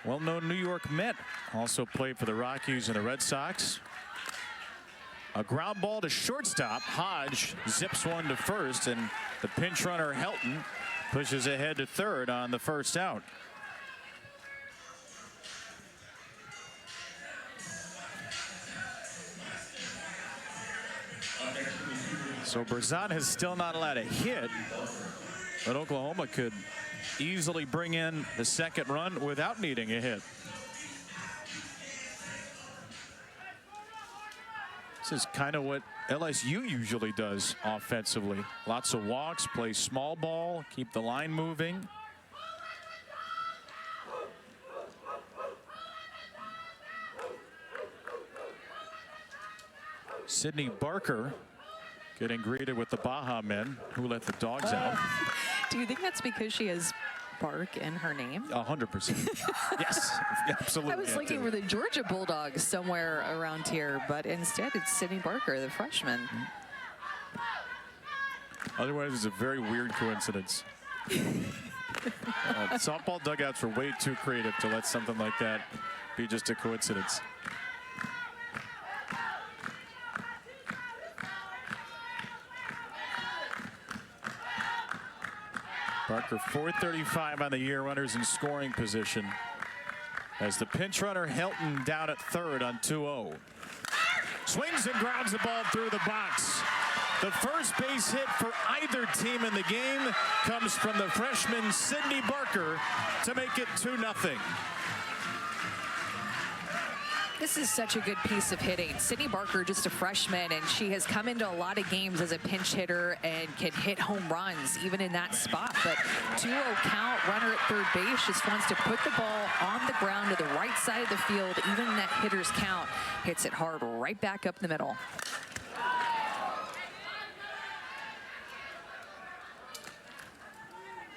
well-known New York Met, also played for the Rockies and the Red Sox. A ground ball to shortstop. Hodge zips one to first, and the pinch runner Helton pushes ahead to third on the first out. So Berzon has still not allowed a hit, but Oklahoma could easily bring in the second run without needing a hit. This is kind of what LSU usually does offensively. Lots of walks, play small ball, keep the line moving. Sydney Barker getting greeted with the Baja men who let the dogs out. Do you think that's because she has Bark in her name? 100%. Yes, absolutely. I was looking for the Georgia Bulldogs somewhere around here, but instead it's Sydney Barker, the freshman. Otherwise, it's a very weird coincidence. Softball dugouts are way too creative to let something like that be just a coincidence. Barker 435 on the year, runners in scoring position as the pinch runner Helton down at third on 2-0. Swings and grounds the ball through the box. The first base hit for either team in the game comes from the freshman Sydney Barker to make it 2-0. This is such a good piece of hitting. Sydney Barker, just a freshman, and she has come into a lot of games as a pinch hitter and can hit home runs even in that spot. But 2-0 count, runner at third base, just wants to put the ball on the ground to the right side of the field. Even in that hitter's count, hits it hard right back up the middle.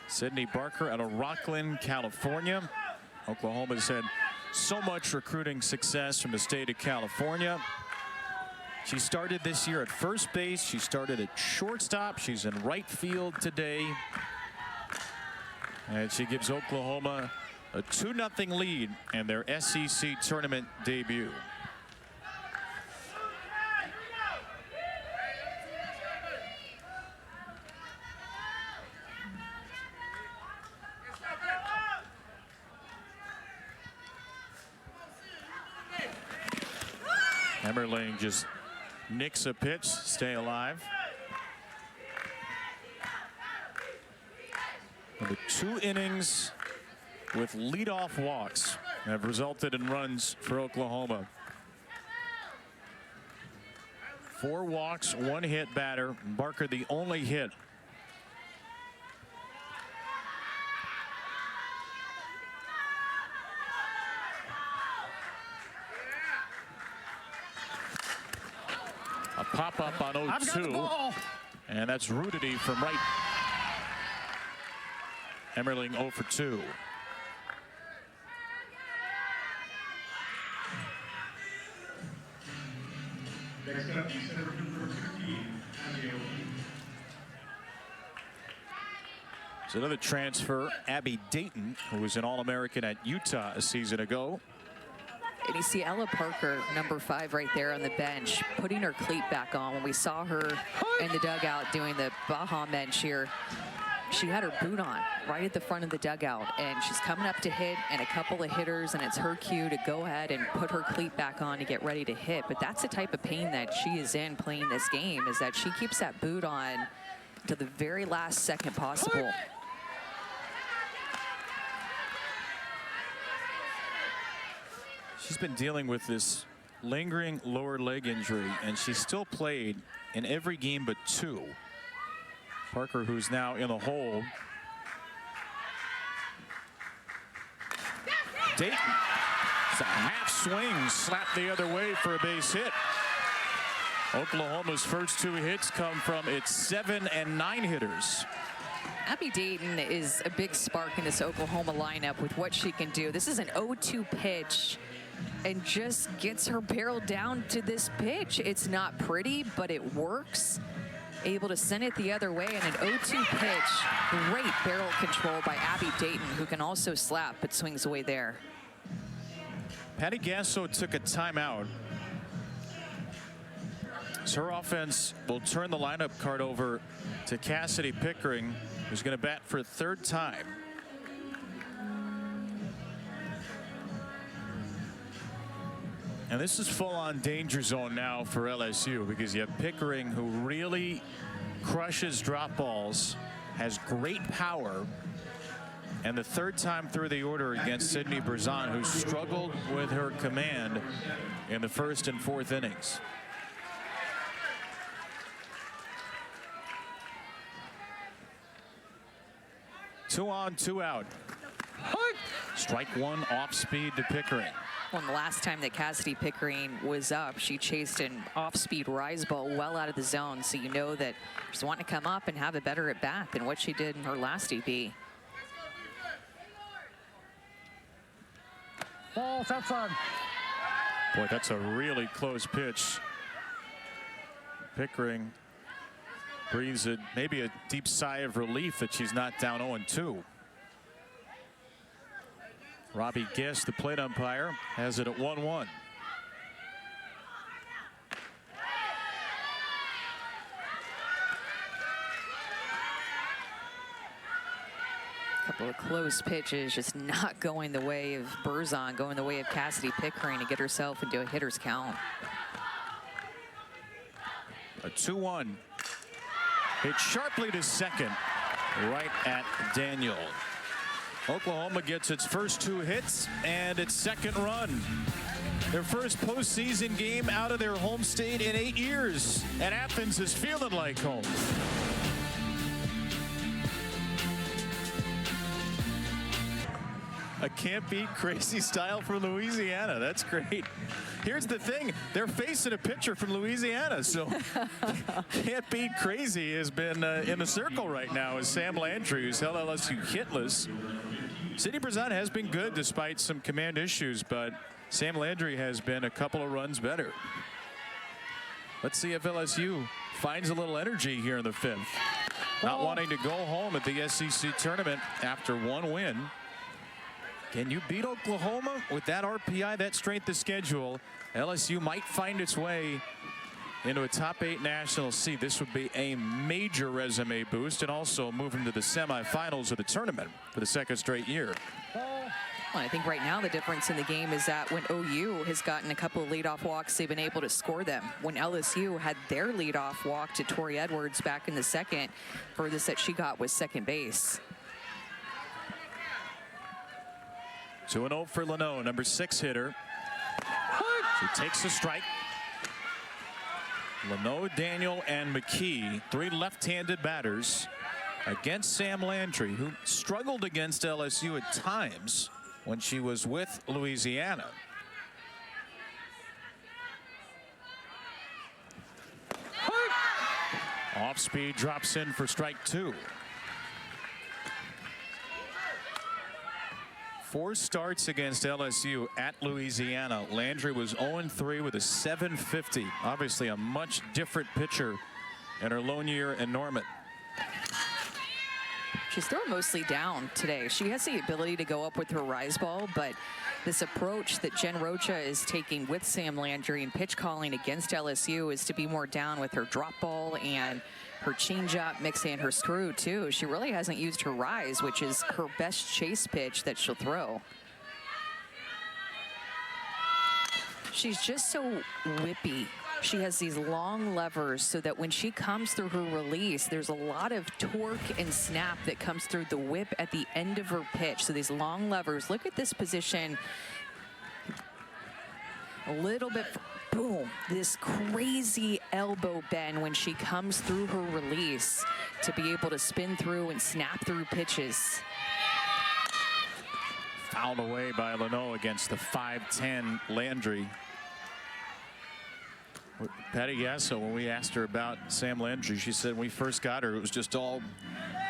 Sydney Barker out of Rockland, California. Oklahoma's had so much recruiting success from the state of California. She started this year at first base. She started at shortstop. She's in right field today. And she gives Oklahoma a 2-0 lead in their SEC tournament debut. Emmerling just nicks a pitch, stay alive. And the 2 innings with leadoff walks have resulted in runs for Oklahoma. 4 walks, 1 hit batter. Barker the only hit pop-up on I've got the 0-2. ball. And that's Rudity from right. Emmerling 0 for 2. Next up, center number 15, It's another transfer, Abby Dayton, who was an All-American at Utah a season ago. And you see Ella Parker, number 5, right there on the bench, putting her cleat back on. When we saw her in the dugout doing the Baja Mensch here, she had her boot on right at the front of the dugout, and she's coming up to hit, and a couple of hitters, and it's her cue to go ahead and put her cleat back on to get ready to hit. But that's the type of pain that she is in playing this game, is that she keeps that boot on to the very last second possible. She's been dealing with this lingering lower leg injury, and she still played in every game but 2. Parker, who's now in the hole. Dayton, it's a half swing, slapped the other way for a base hit. Oklahoma's first 2 hits come from its 7 and 9 hitters. Abby Dayton is a big spark in this Oklahoma lineup with what she can do. This is an 0-2 pitch, and just gets her barrel down to this pitch. It's not pretty, but it works. Able to send it the other way, and an 0-2 pitch. Great barrel control by Abby Dayton, who can also slap, but swings away there. Patty Gasso took a timeout. So her offense will turn the lineup card over to Cassidy Pickering, who's going to bat for a 3rd time. And this is full-on danger zone now for LSU, because you have Pickering, who really crushes drop balls, has great power, and the 3rd time through the order against Sydney Brazan, who struggled with her command in the 1st and 4th innings. Two on, 2 out. Strike 1 off speed to Pickering. Well, the last time that Cassidy Pickering was up, she chased an off-speed rise ball well out of the zone, so you know that she's wanting to come up and have a better at bat than what she did in her last EP. Ball, it's outside. Boy, that's a really close pitch. Pickering breathes maybe a deep sigh of relief that she's not down 0-2. Robbie Guest, the plate umpire, has it at 1-1. Couple of close pitches, just not going the way of Berzon, going the way of Cassidy Pickering to get herself into a hitter's count. A 2-1. Hit sharply to second, right at Daniel. Oklahoma gets its first 2 hits and its 2nd run. Their first postseason game out of their home state in 8 years. And Athens is feeling like home. A can't beat crazy style from Louisiana. That's great. Here's the thing, they're facing a pitcher from Louisiana, so can't beat crazy has been in the circle right now as Sam Landry, who's held LSU hitless. Sydney Brazan has been good despite some command issues, but Sam Landry has been a couple of runs better. Let's see if LSU finds a little energy here in the 5th. Not wanting to go home at the SEC tournament after 1 win. Can you beat Oklahoma with that RPI, that strength of schedule? LSU might find its way into a top 8 national seed. This would be a major resume boost, and also move them to the semifinals of the tournament for the 2nd straight year. Well, I think right now the difference in the game is that when OU has gotten a couple of leadoff walks, they've been able to score them. When LSU had their leadoff walk to Tori Edwards back in the 2nd, furthest that she got was second base. 2-0 for Leno, number 6 hitter. She takes a strike. Leno, Daniel, and McKee, 3 left-handed batters against Sam Landry, who struggled against LSU at times when she was with Louisiana. Off speed, drops in for strike 2. 4 starts against LSU at Louisiana. Landry was 0-3 with a .750. Obviously a much different pitcher in her lone year in Norman. She's throwing mostly down today. She has the ability to go up with her rise ball, but this approach that Jen Rocha is taking with Sam Landry and pitch calling against LSU is to be more down with her drop ball and her changeup, mixing in her screw too. She really hasn't used her rise, which is her best chase pitch that she'll throw. She's just so whippy. She has these long levers so that when she comes through her release, there's a lot of torque and snap that comes through the whip at the end of her pitch. So these long levers, look at this position. A little bit, boom, this crazy elbow bend when she comes through her release to be able to spin through and snap through pitches. Fouled away by Leno against the 5'10 Landry. Patty Gasso, when we asked her about Sam Landry, she said when we first got her, it was just all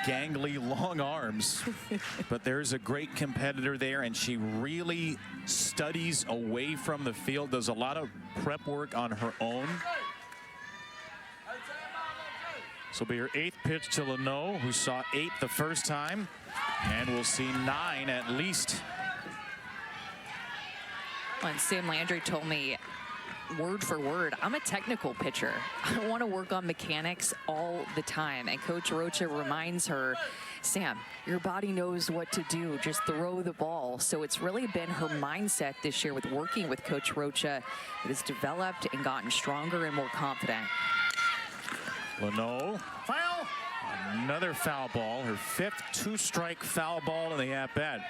gangly, long arms. But there's a great competitor there, and she really studies away from the field, does a lot of prep work on her own. This will be her 8th pitch to Leno, who saw 8 the first time, and we'll see 9 at least. And Sam Landry told me, word for word, I'm a technical pitcher. I want to work on mechanics all the time. And Coach Rocha reminds her, Sam, your body knows what to do. Just throw the ball. So it's really been her mindset this year with working with Coach Rocha that has developed and gotten stronger and more confident. Leno, foul. Another foul ball, her 5th 2-strike foul ball in the at-bat.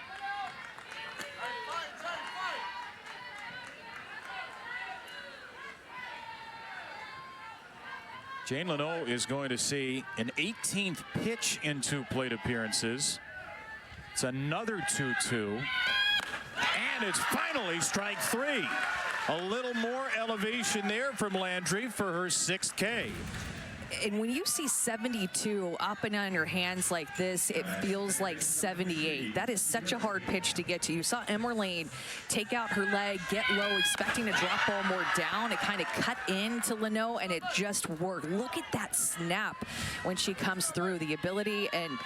Jane Leno is going to see an 18th pitch in 2 plate appearances. It's another 2-2. And it's finally strike 3. A little more elevation there from Landry for her 6th K. And when you see 72 up and on your hands like this, it feels like 78. That is such a hard pitch to get to. You saw Emerlane take out her leg, get low, expecting a drop ball more down. It kind of cut into Leno, and it just worked. Look at that snap when she comes through. The ability and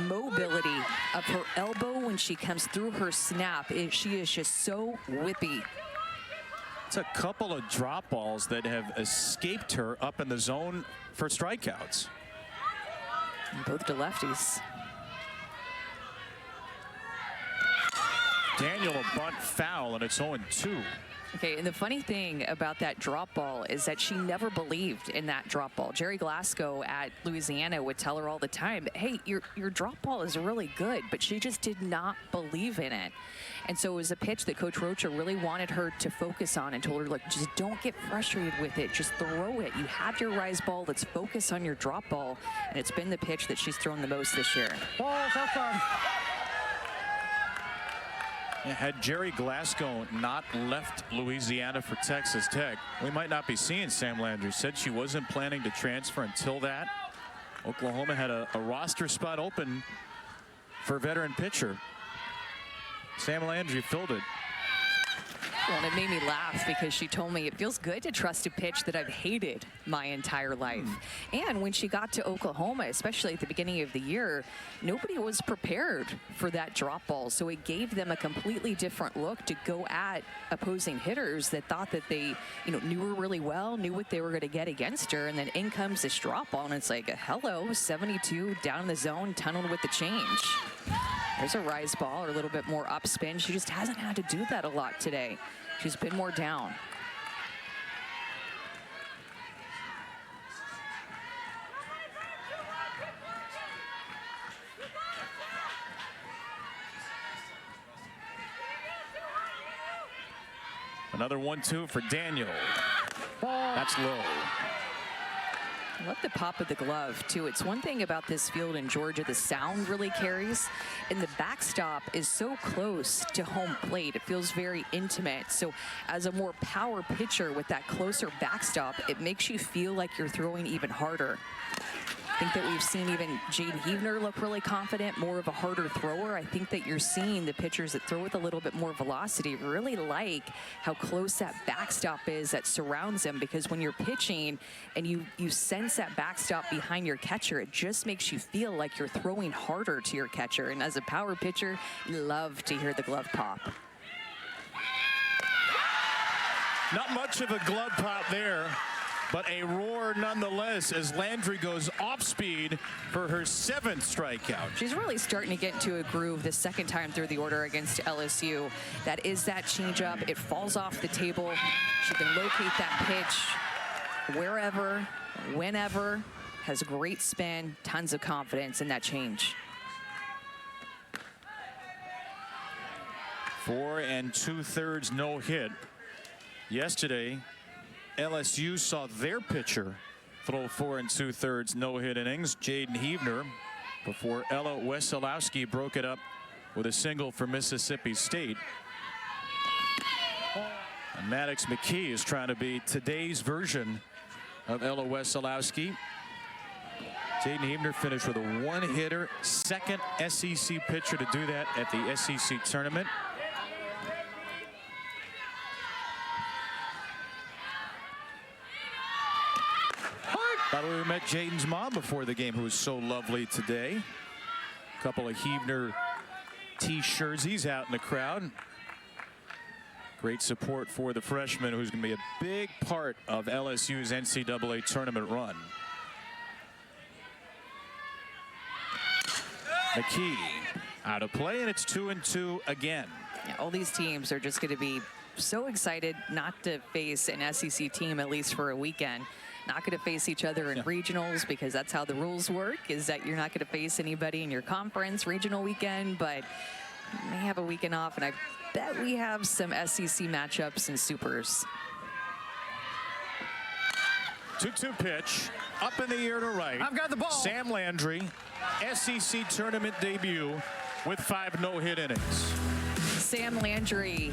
mobility of her elbow when she comes through her snap. She is just so whippy. It's a couple of drop balls that have escaped her up in the zone for strikeouts. Both to lefties. Daniel a bunt foul, and it's 0-2. Okay, and the funny thing about that drop ball is that she never believed in that drop ball. Jerry Glasgow at Louisiana would tell her all the time, hey, your drop ball is really good, but she just did not believe in it. And so it was a pitch that Coach Rocha really wanted her to focus on and told her, look, just don't get frustrated with it. Just throw it. You have your rise ball. Let's focus on your drop ball. And it's been the pitch that she's thrown the most this year. Ball, outside. Had Jerry Glasgow not left Louisiana for Texas Tech, we might not be seeing Sam Landry. Said she wasn't planning to transfer until that. Oklahoma had a roster spot open for veteran pitcher. Sam Landry filled it. Well, and it made me laugh because she told me it feels good to trust a pitch that I've hated my entire life. And when she got to Oklahoma, especially at the beginning of the year, nobody was prepared for that drop ball. So it gave them a completely different look to go at opposing hitters that thought that they, knew her really well, knew what they were going to get against her. And then in comes this drop ball, and it's like, hello, 72 down in the zone, tunneled with the change. There's a rise ball or a little bit more upspin. She just hasn't had to do that a lot today. She's been more down. Another 1-2 for Daniel. Ball. That's low. I love the pop of the glove, too. It's one thing about this field in Georgia, the sound really carries, and the backstop is so close to home plate. It feels very intimate. So as a more power pitcher with that closer backstop, it makes you feel like you're throwing even harder. think that we've seen even Jaden Heavner look really confident, more of a harder thrower. I think that you're seeing the pitchers that throw with a little bit more velocity really like how close that backstop is that surrounds them, because when you're pitching and you sense that backstop behind your catcher, it just makes you feel like you're throwing harder to your catcher. And as a power pitcher, you love to hear the glove pop. Not much of a glove pop there, but a roar nonetheless as Landry goes off speed for her 7th strikeout. She's really starting to get into a groove the second time through the order against LSU. That is that changeup. It falls off the table. She can locate that pitch wherever, whenever. Has great spin, tons of confidence in that change. 4 2/3 no hit. Yesterday, LSU saw their pitcher throw 4 2/3 no-hit innings, Jaden Heavner, before Ella Wesolowski broke it up with a single for Mississippi State. And Maddox McKee is trying to be today's version of Ella Wesolowski. Jaden Heavner finished with a 1-hitter, 2nd SEC pitcher to do that at the SEC tournament. By the way, we met Jaden's mom before the game, who was so lovely today. A couple of Heavner T-shirts. He's out in the crowd. Great support for the freshman, who's going to be a big part of LSU's NCAA tournament run. McKee out of play, and it's 2-2 again. Yeah, all these teams are just going to be so excited not to face an SEC team, at least for a weekend. Not going to face each other in regionals, because that's how the rules work, is that you're not going to face anybody in your conference regional weekend, but you may have a weekend off, and I bet we have some SEC matchups and supers. 2-2 pitch, up in the air to right. I've got the ball. Sam Landry, SEC tournament debut with 5 no-hit innings. Sam Landry,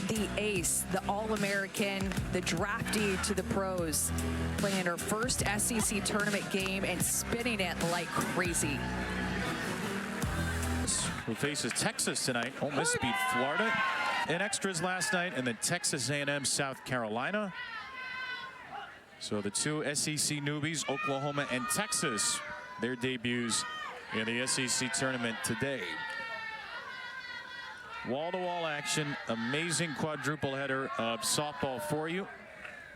the ace, the All-American, the draftee to the pros, playing her first SEC tournament game and spinning it like crazy. Who faces Texas tonight. Ole Miss beat Florida in extras last night, and then Texas A&M, South Carolina. So the 2 SEC newbies, Oklahoma and Texas, their debuts in the SEC tournament today. Wall-to-wall action, amazing quadruple header of softball for you.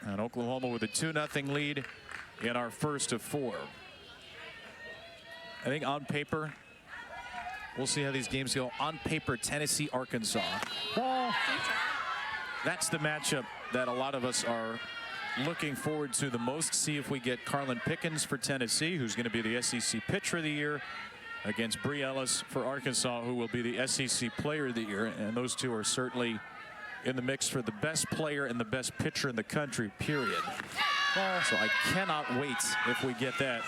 And Oklahoma with a 2-0 lead in our first of 4. I think on paper, we'll see how these games go. On paper, Tennessee, Arkansas. Ball. That's the matchup that a lot of us are looking forward to the most. See if we get Carlin Pickens for Tennessee, who's going to be the SEC Pitcher of the Year, against Bree Ellis for Arkansas, who will be the SEC Player of the Year. And those two are certainly in the mix for the best player and the best pitcher in the country, period. So I cannot wait if we get that.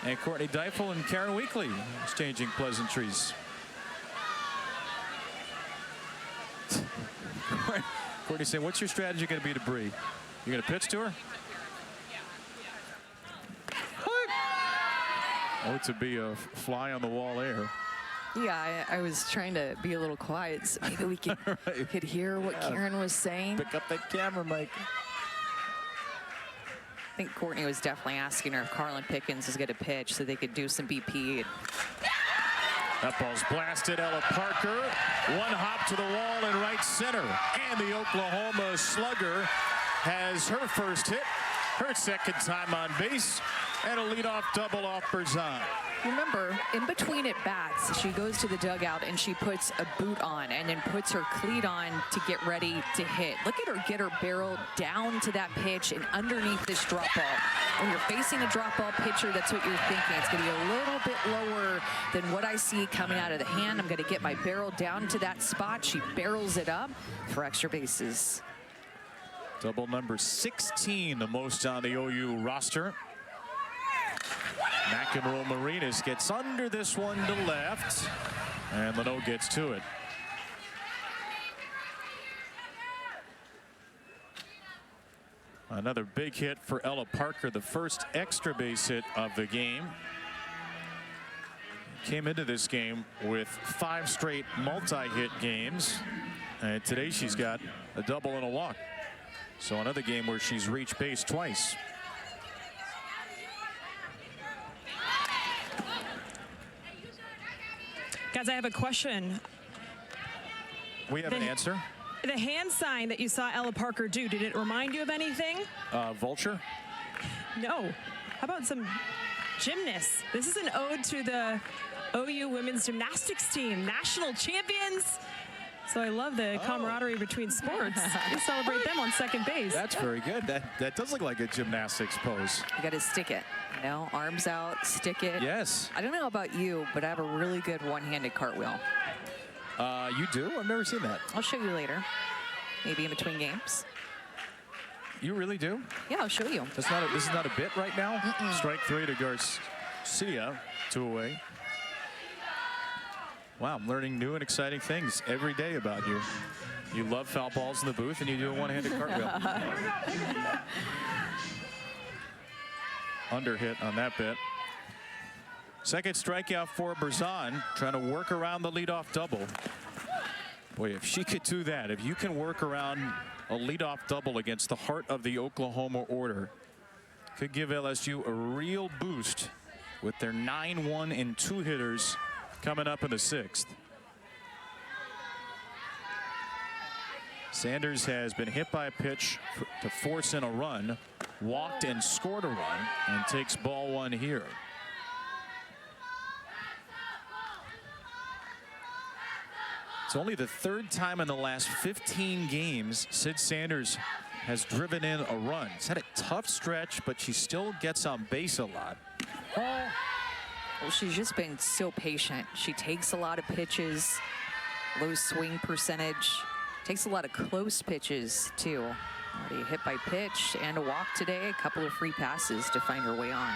And Courtney Deifel and Karen Weekly exchanging pleasantries. Courtney saying, what's your strategy going to be to Bree? You going to pitch to her? Oh, to be a fly on the wall there. Yeah, I was trying to be a little quiet so maybe we could, Right. could hear what Karen was saying. Pick up that camera, Mike. I think Courtney was definitely asking her if Carlin Pickens is going to pitch so they could do some BP. That ball's blasted. Ella Parker, one hop to the wall in right center. And the Oklahoma slugger has her first hit, her second time on base, and a leadoff double off Berzon. Remember, in between at bats, she goes to the dugout and she puts a boot on and then puts her cleat on to get ready to hit. Look at her get her barrel down to that pitch and underneath this drop ball. When you're facing a drop ball pitcher, that's what you're thinking. It's going to be a little bit lower than what I see coming out of the hand. I'm going to get my barrel down to that spot. She barrels it up for extra bases. Double number 16, the most on the OU roster. McEnroe Marinas gets under this one to left, and Leno gets to it. Another big hit for Ella Parker, the first extra base hit of the game. Came into this game with 5 straight multi-hit games, and today she's got a double and a walk. So another game where she's reached base twice. Guys, I have a question. We have an answer. The hand sign that you saw Ella Parker do, did it remind you of anything? Vulture? No. How about some gymnasts? This is an ode to the OU women's gymnastics team, national champions. So I love the camaraderie between sports. We celebrate them on second base. That's very good. That does look like a gymnastics pose. You got to stick it, you know, arms out, stick it. Yes. I don't know about you, but I have a really good one-handed cartwheel. You do? I've never seen that. I'll show you later, maybe in between games. You really do? Yeah, I'll show you. This is not a bit right now. Strike 3 to Garcia, 2 away. Wow, I'm learning new and exciting things every day about you. You love foul balls in the booth, and you do a one-handed cartwheel. Under hit on that bit. Second strikeout for Berzon, trying to work around the leadoff double. Boy, if she could do that, if you can work around a leadoff double against the heart of the Oklahoma order, could give LSU a real boost with their 9-1 and 2 hitters coming up in the 6th. Sanders has been hit by a pitch to force in a run, walked and scored a run, and takes ball 1 here. It's only the 3rd time in the last 15 games Sid Sanders has driven in a run. It's had a tough stretch, but she still gets on base a lot. Well, she's just been so patient. She takes a lot of pitches, low swing percentage, takes a lot of close pitches too. Already hit by pitch and a walk today, a couple of free passes to find her way on.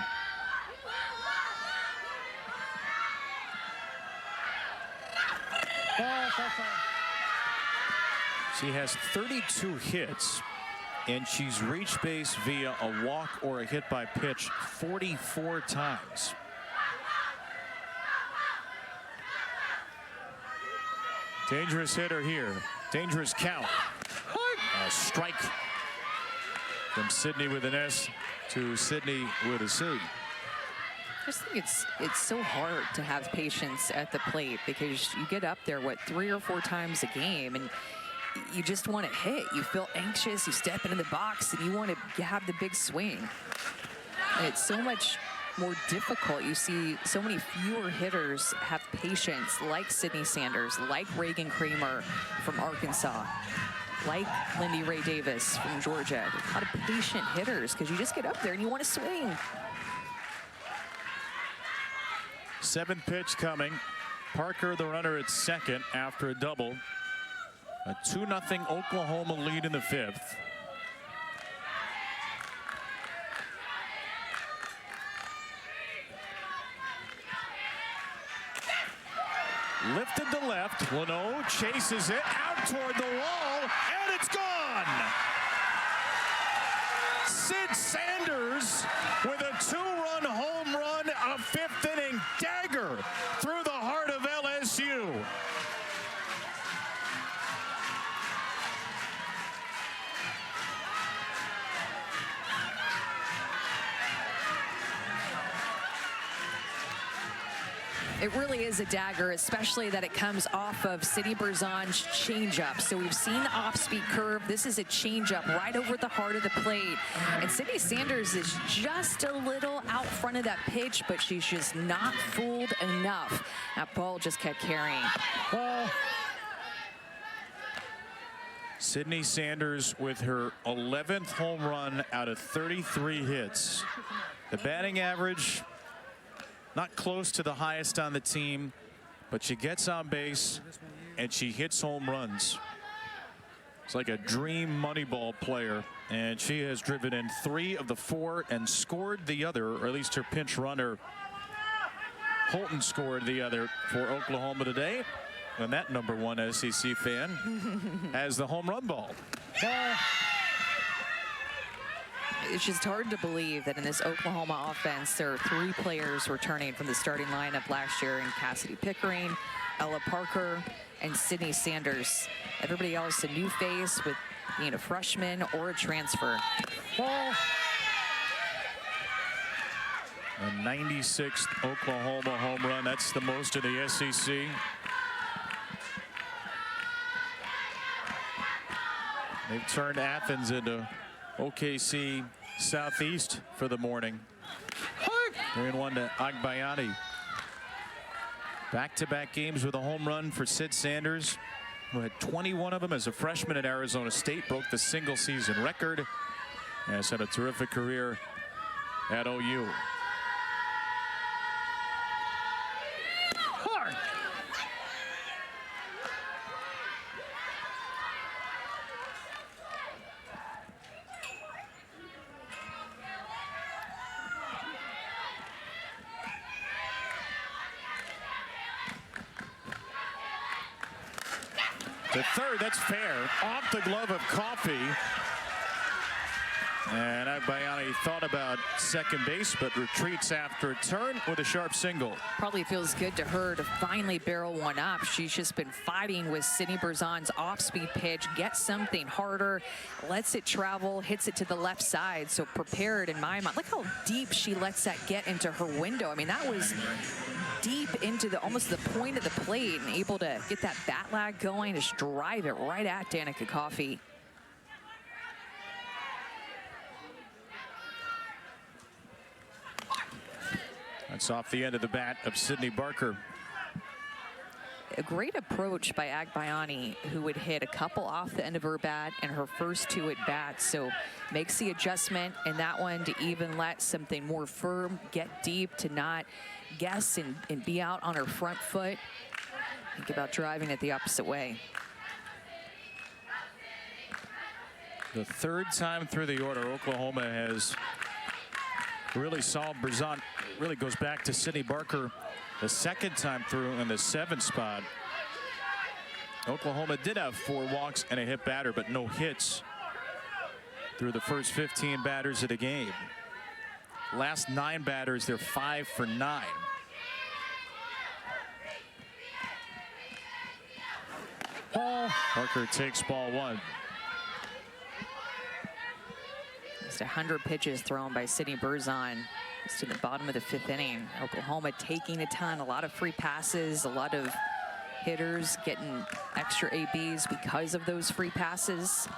She has 32 hits, and she's reached base via a walk or a hit by pitch 44 times. Dangerous hitter here. Dangerous count. A strike from Sydney with an S to Sydney with a C. I just think it's so hard to have patience at the plate because you get up there, 3 or 4 times a game, and you just want to hit. You feel anxious, you step into the box, and you want to have the big swing. And it's so much more difficult. You see so many fewer hitters have patience, like Sydney Sanders, like Reagan Kramer from Arkansas, like Lindy Ray Davis from Georgia. A lot of patient hitters because you just get up there and you want to swing. 7th pitch coming. Parker, the runner at second after a double. A 2-0 Oklahoma lead in the 5th. Lifted to left. Leno chases it out toward the wall, and it's gone. Sid Sanders with a 2-run home run, a 5th inning dagger through the heart of LSU. It really is a dagger, especially that it comes off of Sydney Berzon's changeup. So we've seen off-speed curve. This is a changeup right over the heart of the plate. And Sydney Sanders is just a little out front of that pitch, but she's just not fooled enough. That ball just kept carrying. Sydney Sanders with her 11th home run out of 33 hits. The batting average, not close to the highest on the team, but she gets on base and she hits home runs. It's like a dream Moneyball player, and she has driven in 3 of the 4 and scored the other, or at least her pinch runner Holton scored the other for Oklahoma today. And that #1 SEC fan has the home run ball. It's just hard to believe that in this Oklahoma offense, there are 3 players returning from the starting lineup last year in Cassidy Pickering, Ella Parker, and Sydney Sanders. Everybody else a new face with being a freshman or a transfer. Ball. A 96th Oklahoma home run. That's the most in the SEC. They've turned Athens into OKC Southeast for the morning. They're in one to Agbayani. Back-to-back games with a home run for Sid Sanders, who had 21 of them as a freshman at Arizona State, broke the single-season record, and has had a terrific career at OU. Hard. The third, that's fair. Off the glove of Coffee. And Agbayani thought about second base, but retreats after a turn with a sharp single. Probably feels good to her to finally barrel one up. She's just been fighting with Sydney Berzon's off-speed pitch, gets something harder, lets it travel, hits it to the left side. So prepared in my mind. Look how deep she lets that get into her window. I mean, that was deep into the almost the point of the plate, and able to get that bat lag going, just drive it right at Danica Coffey. That's off the end of the bat of Sydney Barker. A great approach by Agbayani, who would hit a couple off the end of her bat in her first 2 at bats. So makes the adjustment in that one to even let something more firm get deep, to not guess and be out on her front foot. Think about driving it the opposite way. The third time through the order, Oklahoma has really solved Berzon. Really goes back to Sydney Barker the second time through in the 7th spot. Oklahoma did have 4 walks and a hit batter, but no hits through the first 15 batters of the game. Last 9 batters, they're 5 for 9. Ball. Barker takes ball 1. Just 100 pitches thrown by Sydney Berzon. Just in the bottom of the 5th inning. Oklahoma taking a ton, a lot of free passes, a lot of hitters getting extra ABs because of those free passes.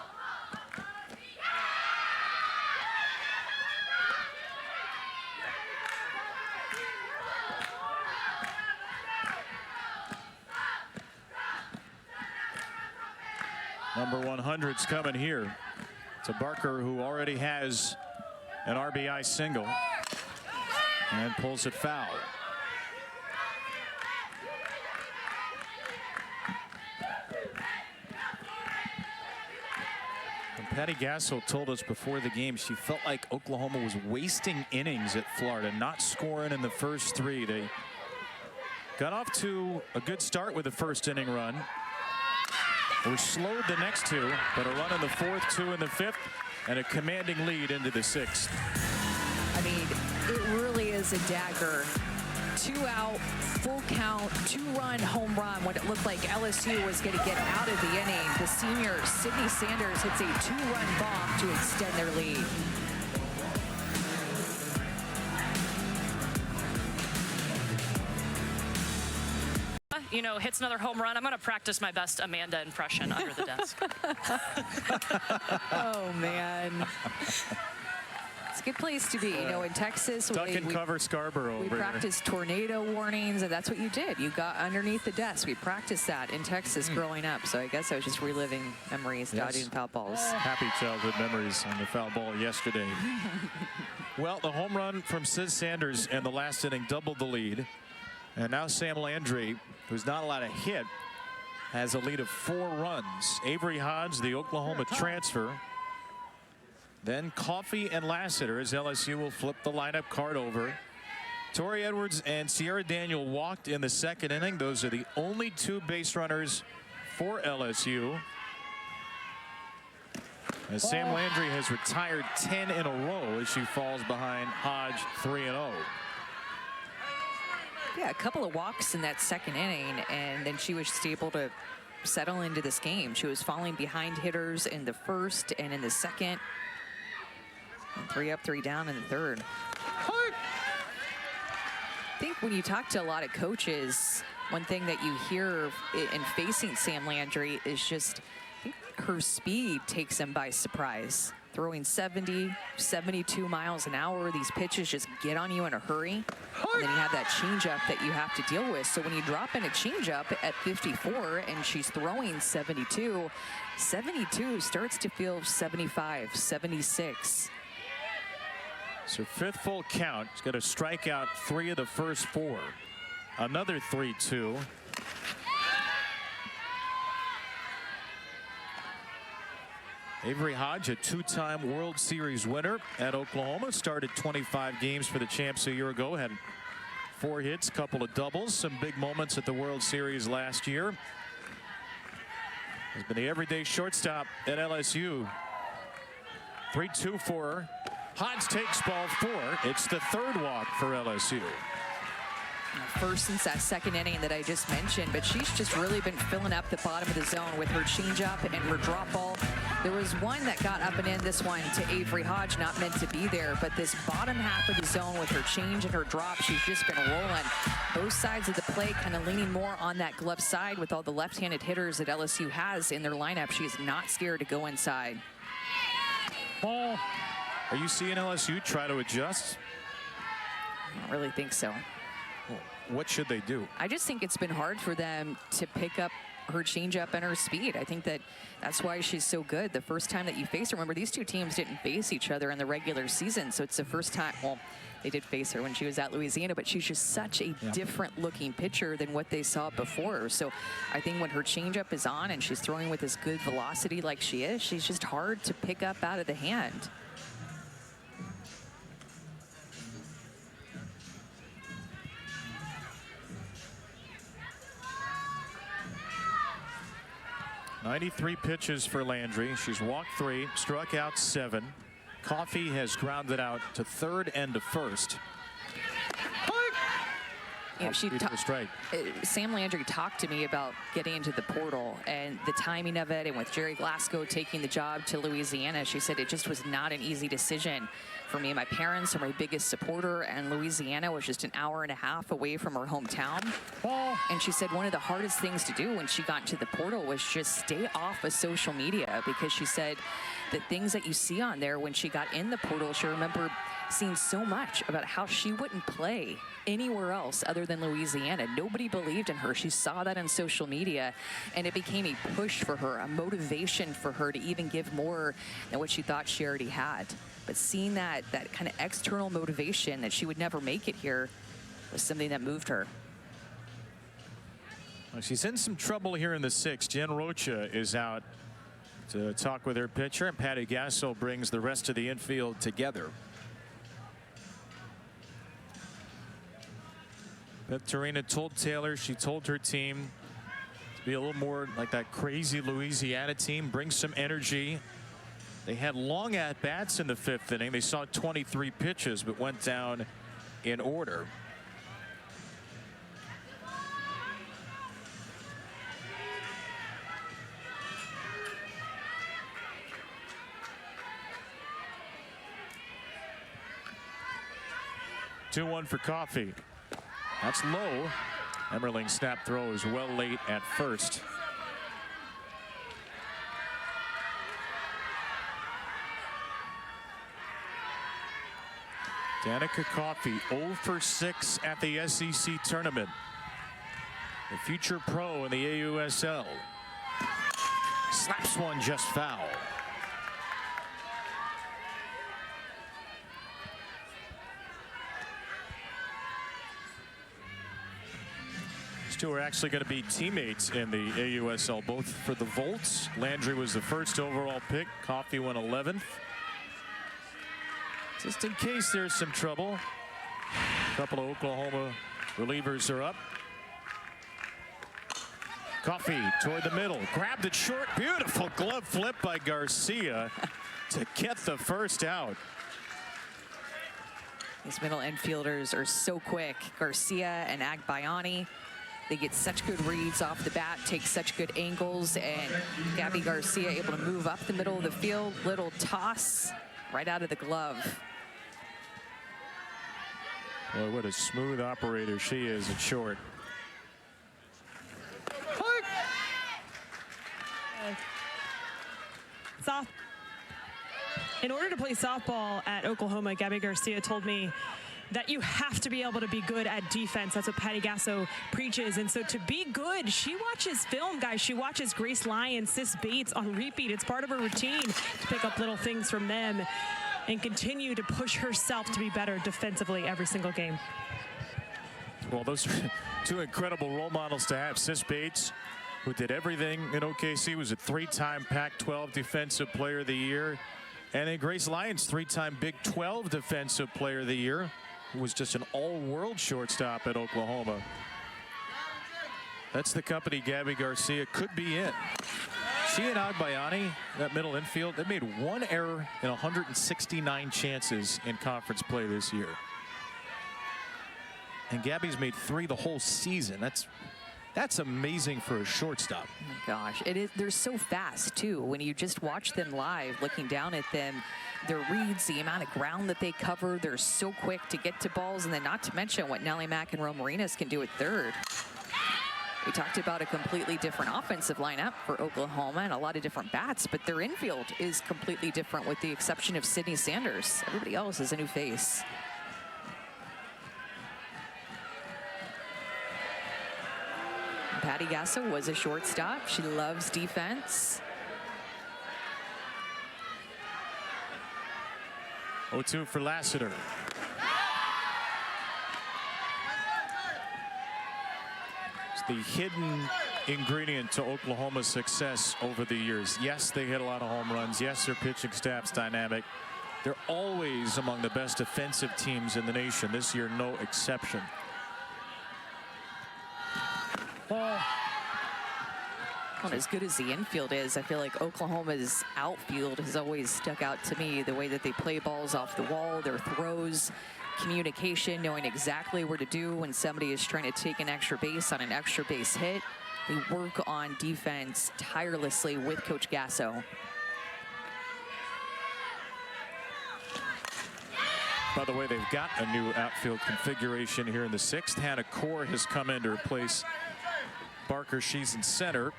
Number 100's coming here to Barker, who already has an RBI single, and pulls it foul. And Patty Gasso told us before the game she felt like Oklahoma was wasting innings at Florida, not scoring in the first 3. They got off to a good start with the first inning run. Were slowed the next 2, but a run in the 4th, 2 in the 5th, and a commanding lead into the 6th. I mean, it really is a dagger. 2 out, full count, 2-run home run when it looked like LSU was going to get out of the inning. The senior Sydney Sanders hits a 2-run bomb to extend their lead. You know, hits another home run. I'm going to practice my best Amanda impression under the desk. Oh, man. It's a good place to be. You know, in Texas, Duck and cover Scarborough. we practiced tornado warnings, and that's what you did. You got underneath the desk. We practiced that in Texas growing up. So I guess I was just reliving memories, dodging foul balls. Happy childhood memories on the foul ball yesterday. Well, the home run from Sid Sanders in the last inning doubled the lead. And now Sam Landry, who's not allowed to hit, has a lead of 4 runs. Avery Hodge, the Oklahoma transfer. Then Coffey and Lassiter as LSU will flip the lineup card over. Tori Edwards and Sierra Daniel walked in the 2nd inning. Those are the only 2 base runners for LSU. As Sam Landry has retired 10 in a row as she falls behind Hodge 3-0. Yeah, a couple of walks in that second inning, and then she was just able to settle into this game. She was falling behind hitters in the first and in the second. And 3 up, 3 down in the third. I think when you talk to a lot of coaches, one thing that you hear in facing Sam Landry is just, I think her speed takes them by surprise. Throwing 70, 72 miles an hour, these pitches just get on you in a hurry. And then you have that changeup that you have to deal with. So when you drop in a changeup at 54 and she's throwing 72, 72 starts to feel 75, 76. It's her 5th full count. She's got to strike out 3 of the first 4. Another 3-2. Avery Hodge, a 2-time World Series winner at Oklahoma, started 25 games for the Champs a year ago, had 4 hits, couple of doubles, some big moments at the World Series last year. Has been the everyday shortstop at LSU. 3-2 for her. Hodge takes ball 4. It's the 3rd walk for LSU. First since that second inning that I just mentioned, but she's just really been filling up the bottom of the zone with her changeup and her drop ball. There was one that got up and in, this one to Avery Hodge, not meant to be there, but this bottom half of the zone with her change and her drop, she's just been rolling. Both sides of the plate kind of leaning more on that glove side with all the left-handed hitters that LSU has in their lineup. She is not scared to go inside. Ball. Are you seeing LSU try to adjust? I don't really think so. What should they do? I just think it's been hard for them to pick up her changeup and her speed. I think that's why she's so good. The first time that you face her, remember, these two teams didn't face each other in the regular season, so it's the first time. Well, they did face her when she was at Louisiana, but she's just such a different looking pitcher than what they saw before. So I think when her changeup is on and she's throwing with this good velocity like she is, she's just hard to pick up out of the hand. .93 pitches for Landry. She's walked 3, struck out 7. Coffey has grounded out to 3rd and to 1st. You know, Sam Landry talked to me about getting into the portal and the timing of it, and with Jerry Glasgow taking the job to Louisiana, she said it just was not an easy decision for me. My parents are my biggest supporter, and Louisiana was just an hour and a half away from her hometown. And she said one of the hardest things to do when she got into the portal was just stay off of social media, because she said the things that you see on there when she got in the portal, she remembered seeing so much about how she wouldn't play anywhere else other than Louisiana. Nobody believed in her. She saw that on social media, and it became a push for her, a motivation for her to even give more than what she thought she already had. But seeing that kind of external motivation that she would never make it here was something that moved her. Well, she's in some trouble here in the 6th. Jen Rocha is out to talk with her pitcher, and Patty Gasso brings the rest of the infield together. Beth Torina told Taylor, she told her team to be a little more like that crazy Louisiana team, bring some energy. They had long at-bats in the 5th inning. They saw 23 pitches, but went down in order. Two-one for Coffey. That's low. Emmerling's snap throw is well late at first. Danica Coffey 0 for 6 at the SEC tournament. The future pro in the AUSL. Slaps one just foul. These two are actually going to be teammates in the AUSL, both for the Volts. Landry was the first overall pick. Coffey went 11th. Just in case there's some trouble, a couple of Oklahoma relievers are up. Coffee toward the middle, grabbed it short, beautiful glove flip by Garcia to get the first out. These middle infielders are so quick. Garcia and Agbayani, they get such good reads off the bat, take such good angles, and Gabby Garcia able to move up the middle of the field, little toss right out of the glove. Boy, what a smooth operator she is at short. In order to play softball at Oklahoma, Gabby Garcia told me that you have to be able to be good at defense. That's what Patty Gasso preaches. And so to be good, she watches film, guys. She watches Grace Lyons, Sis Bates on repeat. It's part of her routine to pick up little things from them and continue to push herself to be better defensively every single game. Well, those are two incredible role models to have. Sis Bates, who did everything in OKC, was a 3-time Pac-12 Defensive Player of the Year. And then Grace Lyons, 3-time Big 12 Defensive Player of the Year, who was just an all-world shortstop at Oklahoma. That's the company Gabby Garcia could be in. She and Agbayani, that middle infield, they made one error in 169 chances in conference play this year. And Gabby's made 3 the whole season. That's amazing for a shortstop. Oh my gosh, it is. They're so fast too. When you just watch them live, looking down at them, their reads, the amount of ground that they cover, they're so quick to get to balls, and then not to mention what Nellie Mack and Romarinas can do at third. We talked about a completely different offensive lineup for Oklahoma and a lot of different bats, but their infield is completely different with the exception of Sydney Sanders. Everybody else is a new face. Patty Gasso was a shortstop. She loves defense. 0-2 for Lassiter. It's the hidden ingredient to Oklahoma's success over the years. Yes, they hit a lot of home runs. Yes, their pitching staff's dynamic. They're always among the best defensive teams in the nation. This year, no exception. Well, as good as the infield is, I feel like Oklahoma's outfield has always stuck out to me. The way that they play balls off the wall, their throws, communication, knowing exactly where to do when somebody is trying to take an extra base on an extra base hit. They work on defense tirelessly with Coach Gasso. By the way, they've got a new outfield configuration here in the 6th. Hannah Core has come in to replace Barker. She's in center.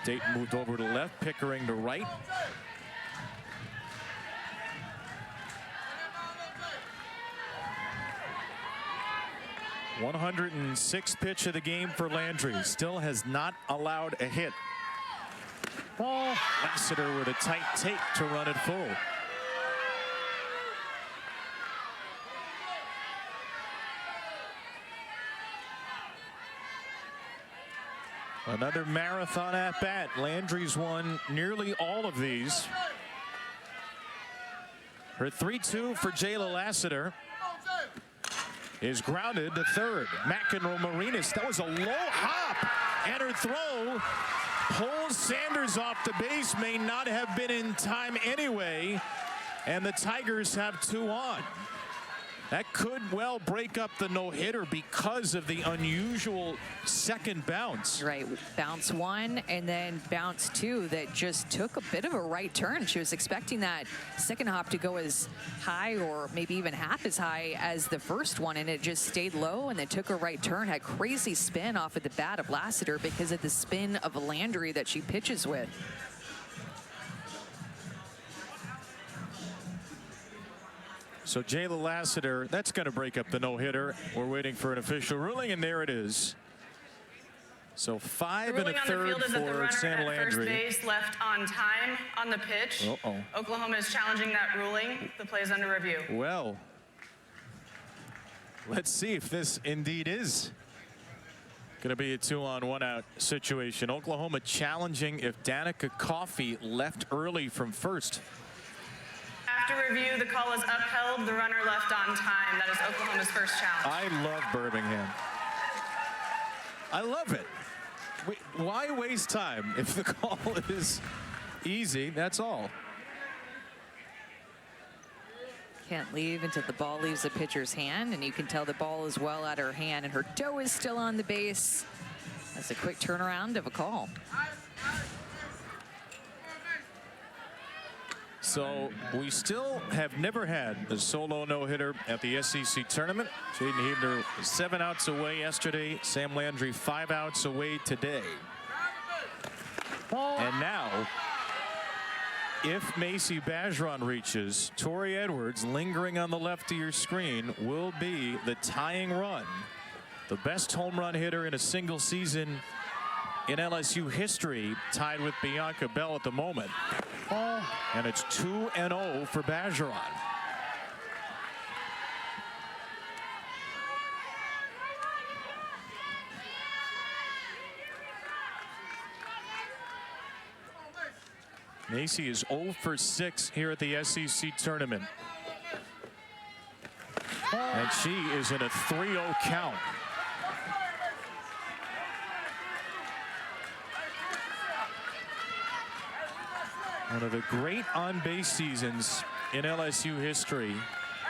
Dayton moved over to left, Pickering to right. #106th pitch of the game for Landry. Still has not allowed a hit. Ball. Lassiter with a tight take to run it full. Another marathon at bat. Landry's won nearly all of these. Her 3-2 for Jayla Lassiter is grounded to third. McEnroe Marinas, that was a low hop, and her throw pulls Sanders off the base. May not have been in time anyway, and the Tigers have 2 on. That could well break up the no-hitter because of the unusual second bounce. Right, bounce 1 and then bounce 2 that just took a bit of a right turn. She was expecting that second hop to go as high or maybe even half as high as the first one, and it just stayed low and then took a right turn. Had crazy spin off of the bat of Lassiter because of the spin of Landry that she pitches with. So Jayla Lassiter, that's going to break up the no-hitter. We're waiting for an official ruling, and there it is. So 5 1/3 for Sam Landry. First base left on time on the pitch. Oklahoma is challenging that ruling. The play is under review. Well, let's see if this indeed is going to be a 2-on-1-out situation. Oklahoma challenging if Danica Coffey left early from first. After review, the call is upheld. The runner left on time. That is Oklahoma's first challenge. I love Birmingham. I love it. Why waste time if the call is easy? That's all. Can't leave until the ball leaves the pitcher's hand, and you can tell the ball is well out of her hand, and her toe is still on the base. That's a quick turnaround of a call. So we still have never had a solo no-hitter at the SEC tournament. Jaden Huebner 7 outs away yesterday. Sam Landry 5 outs away today. And now, if Macy Bergeron reaches, Tori Edwards, lingering on the left of your screen, will be the tying run. The best home run hitter in a single season in LSU history, tied with Bianca Bell at the moment. And it's 2-0 for Bergeron. Macy is 0 for 6 here at the SEC tournament. And she is in a 3-0 count. One of the great on-base seasons in LSU history,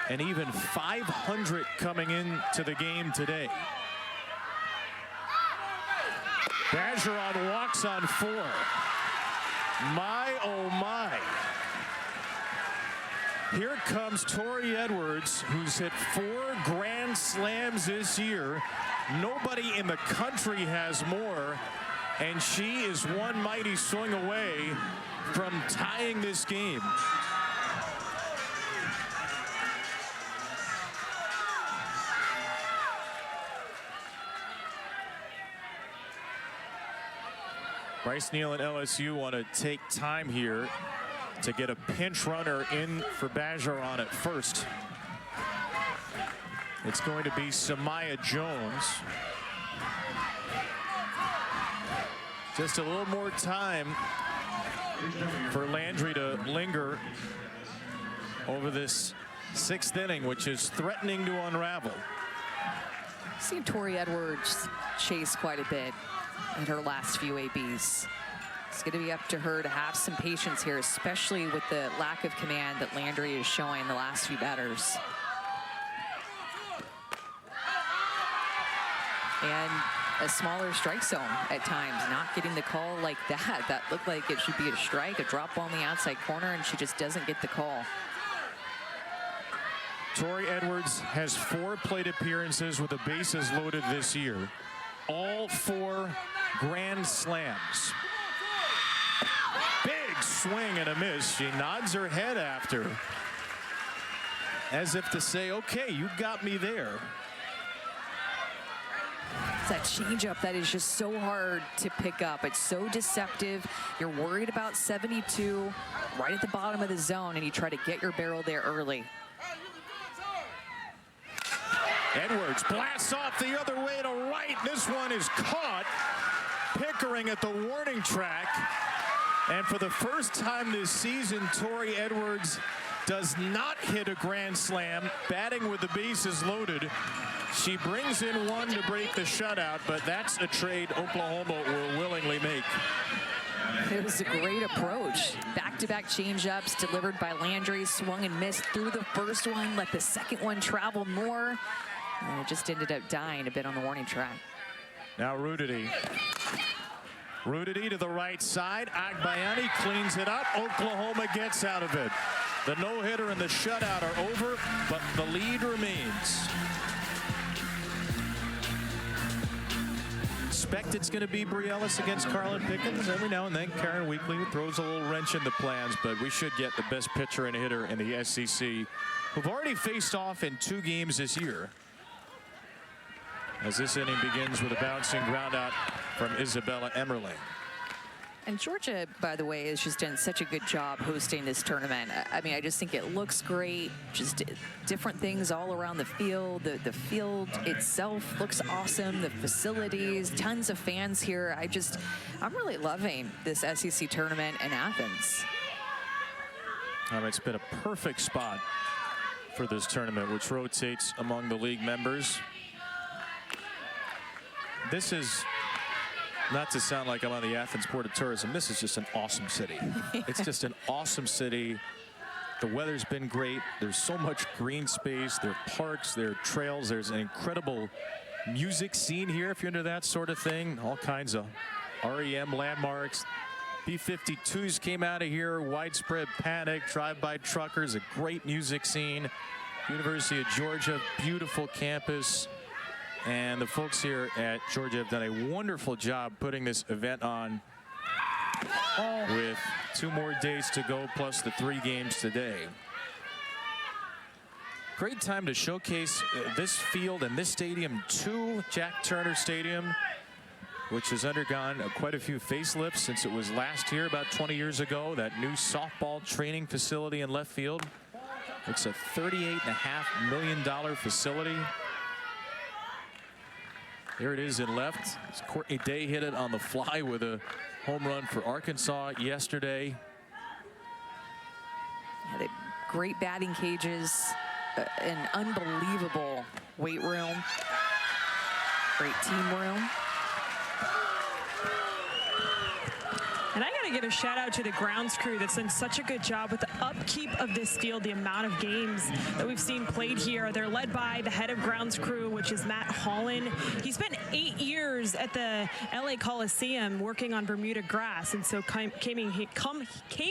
and even 500 coming into the game today. Bergeron walks on 4. My, oh my. Here comes Tori Edwards, who's hit 4 grand slams this year. Nobody in the country has more, and she is one mighty swing away from tying this game. Bryce Neal and LSU want to take time here to get a pinch runner in for Bergeron at first. It's going to be Samaya Jones. Just a little more time for Landry to linger over this 6th inning, which is threatening to unravel. Seen Tori Edwards chase quite a bit in her last few ABs. It's going to be up to her to have some patience here, especially with the lack of command that Landry is showing the last few batters. And a smaller strike zone at times, not getting the call like that. That looked like it should be a strike, a drop on the outside corner, and she just doesn't get the call. Tori Edwards has 4 plate appearances with the bases loaded this year. All 4 grand slams. Big swing and a miss. She nods her head after, as if to say, okay, you got me there. It's that changeup that is just so hard to pick up. It's so deceptive. You're worried about 72 right at the bottom of the zone, and you try to get your barrel there early. Edwards blasts off the other way to right. This one is caught. Pickering at the warning track. And for the first time this season, Tori Edwards does not hit a grand slam, batting with the bases loaded. She brings in 1 to break the shutout, but that's a trade Oklahoma will willingly make. It was a great approach. Back-to-back changeups delivered by Landry, swung and missed through the first one, let the second one travel more, and it just ended up dying a bit on the warning track. Now Rudity. Rudity to the right side. Agbayani cleans it up. Oklahoma gets out of it. The no-hitter and the shutout are over, but the lead remains. Expect it's going to be Briellis against Carlin Pickens. Every now and then, Karen Weekly throws a little wrench in the plans, but we should get the best pitcher and hitter in the SEC, who've already faced off in 2 games this year. As this inning begins with a bouncing ground out from Isabella Emmerling. And Georgia, by the way, has just done such a good job hosting this tournament. I mean, I just think it looks great. Just different things all around the field. The field itself looks awesome. The facilities, tons of fans here. I'm really loving this SEC tournament in Athens. It's been a perfect spot for this tournament, which rotates among the league members. This is Not to sound like I'm on the Athens Port of Tourism, this is just an awesome city. It's just an awesome city. The weather's been great. There's so much green space. There are parks, there are trails. There's an incredible music scene here if you're into that sort of thing. All kinds of REM landmarks. B-52s came out of here. Widespread panic. Drive-by truckers. A great music scene. University of Georgia, beautiful campus. And the folks here at Georgia have done a wonderful job putting this event on with 2 more days to go, plus the 3 games today. Great time to showcase this field and this stadium to Jack Turner Stadium, which has undergone quite a few facelifts since it was last here about 20 years ago. That new softball training facility in left field. It's a $38.5 million facility. There it is in left. Courtney Day hit it on the fly with a home run for Arkansas yesterday. Yeah, they great batting cages, an unbelievable weight room, great team room. And I got to give a shout out to the grounds crew that's done such a good job with the upkeep of this field, the amount of games that we've seen played here. They're led by the head of grounds crew, which is Matt Holland. He spent 8 years at the LA Coliseum working on Bermuda grass, and so came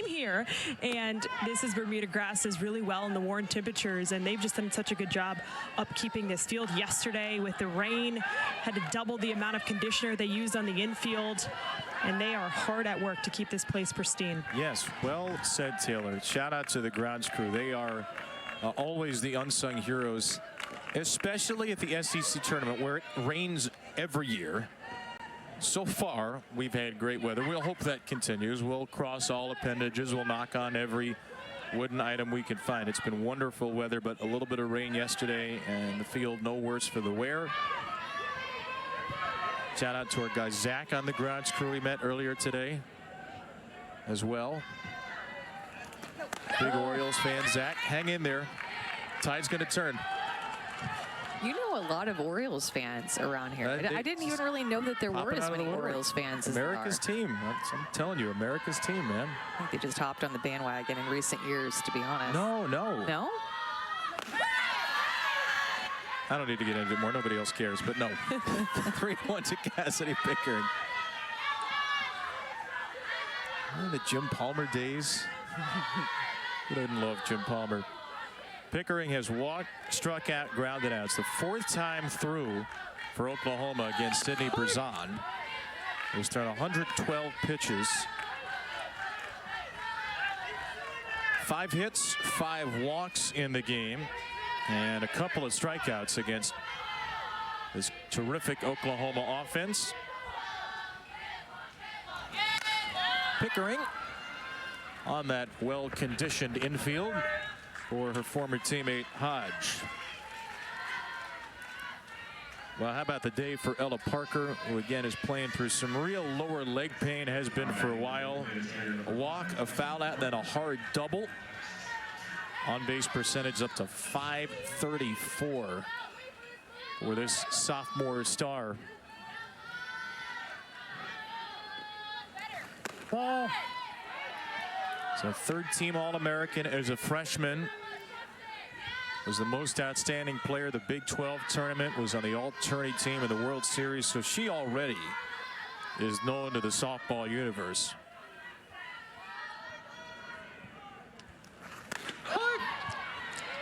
here, and this is Bermuda grass is really well in the warm temperatures, and they've just done such a good job upkeeping this field. Yesterday with the rain, had to double the amount of conditioner they used on the infield. And they are hard at work to keep this place pristine. Yes, well said, Taylor. Shout out to the grounds crew. They are always the unsung heroes, especially at the SEC tournament where it rains every year. So far, we've had great weather. We'll hope that continues. We'll cross all appendages. We'll knock on every wooden item we can find. It's been wonderful weather, but a little bit of rain yesterday, and the field no worse for the wear. Shout out to our guy Zach on the grounds crew we met earlier today as well. Big Orioles fan, Zach. Hang in there. Tide's going to turn. You know a lot of Orioles fans around here. I didn't even really know that there were as many Orioles fans as there are. America's team. I'm telling you, America's team, man. I think they just hopped on the bandwagon in recent years, to be honest. No. No? I don't need to get into it more. Nobody else cares, but no. 3-1 to Cassidy Pickering. The Jim Palmer days. Who didn't love Jim Palmer? Pickering has walked, struck out, grounded out. It's the 4th time through for Oklahoma against Sidney Brazan. He's thrown 112 pitches. 5 hits, 5 walks in the game, and a couple of strikeouts against this terrific Oklahoma offense. Pickering on that well-conditioned infield for her former teammate Hodge. Well, how about the day for Ella Parker, who again is playing through some real lower leg pain, has been for a while. A walk, a foul out, then a hard double. On-base percentage up to .534 for this sophomore star. Ball. So 3rd-team All-American as a freshman. Was the most outstanding player of the Big 12 tournament. Was on the all-tourney team in the World Series. So she already is known to the softball universe.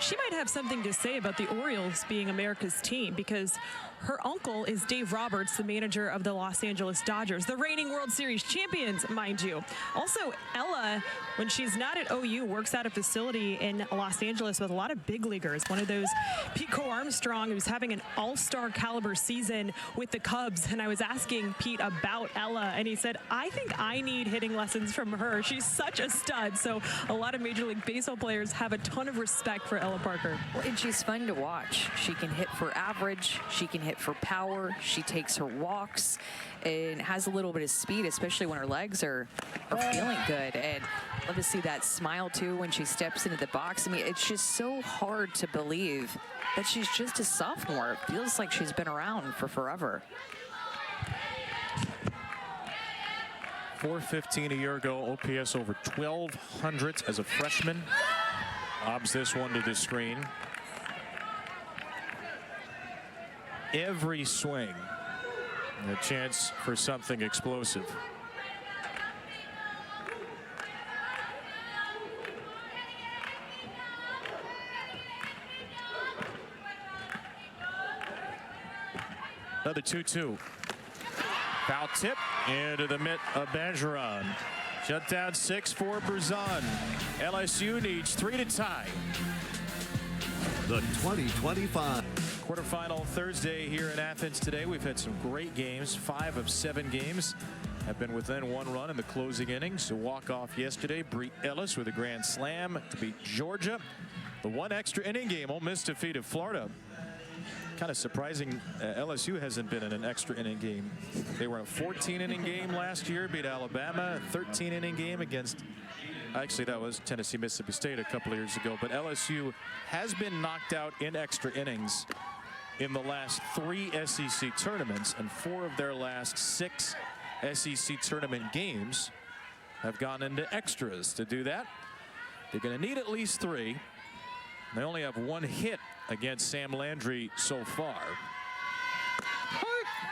She might have something to say about the Orioles being America's team, because her uncle is Dave Roberts, the manager of the Los Angeles Dodgers, the reigning World Series champions, mind you. Also, Ella, when she's not at OU, works at a facility in Los Angeles with a lot of big leaguers. One of those, Pete Armstrong, who's having an all-star caliber season with the Cubs. And I was asking Pete about Ella, and he said, I think I need hitting lessons from her. She's such a stud. So a lot of Major League Baseball players have a ton of respect for Ella Parker. Well, and she's fun to watch. She can hit for average. She can hit for power. She takes her walks and has a little bit of speed, especially when her legs are feeling good. And love to see that smile too when she steps into the box. I mean, it's just so hard to believe that she's just a sophomore. It feels like she's been around for forever. .415 a year ago. OPS over 1,200 as a freshman. Lobs this one to the screen. Every swing, a chance for something explosive. Another 2-2. Foul tip into the mitt of Bergeron. Shut down 6 for Berzon. LSU needs 3 to tie. The 2025 quarterfinal Thursday here in Athens today. We've had some great games. 5 of 7 games have been within 1 run in the closing innings. A walk-off yesterday. Bree Ellis with a grand slam to beat Georgia. The 1 extra inning game. Ole Miss defeated Florida. Kind of surprising LSU hasn't been in an extra inning game. They were in a 14-inning game last year, beat Alabama. A 13-inning game against, actually that was Tennessee Mississippi State a couple of years ago. But LSU has been knocked out in extra innings in the last 3 SEC tournaments, and 4 of their last 6 SEC tournament games have gone into extras. To do that, they're going to need at least 3. They only have 1 hit against Sam Landry so far.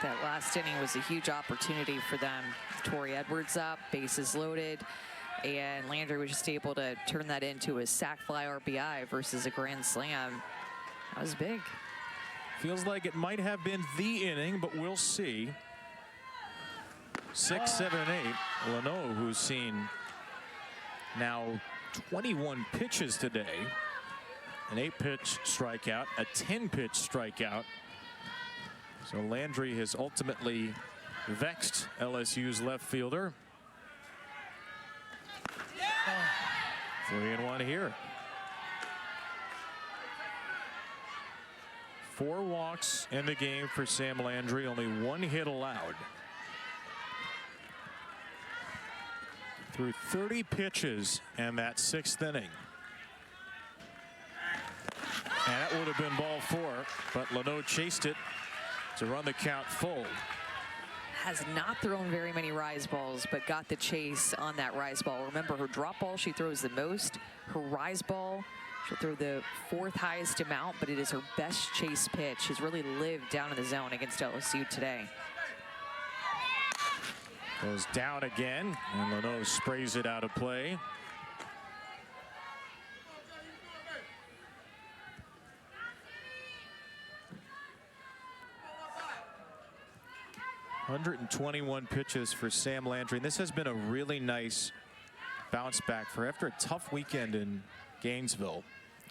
That last inning was a huge opportunity for them. Torrey Edwards up, bases loaded, and Landry was just able to turn that into a sac fly RBI versus a grand slam. That was big. Feels like it might have been the inning, but we'll see. 6, 7, and 8. Leno, who's seen now 21 pitches today. An 8-pitch strikeout, a 10-pitch strikeout. So Landry has ultimately vexed LSU's left fielder. 3-1 here. 4 walks in the game for Sam Landry, only 1 hit allowed. Through 30 pitches in that 6th inning. And that would have been ball 4, but Leno chased it to run the count full. Has not thrown very many rise balls, but got the chase on that rise ball. Remember, her drop ball, she throws the most. Her rise ball, she'll throw the 4th highest amount, but it is her best chase pitch. She's really lived down in the zone against LSU today. Goes down again, and Leno sprays it out of play. .121 pitches for Sam Landry. And this has been a really nice bounce back for after a tough weekend in Gainesville.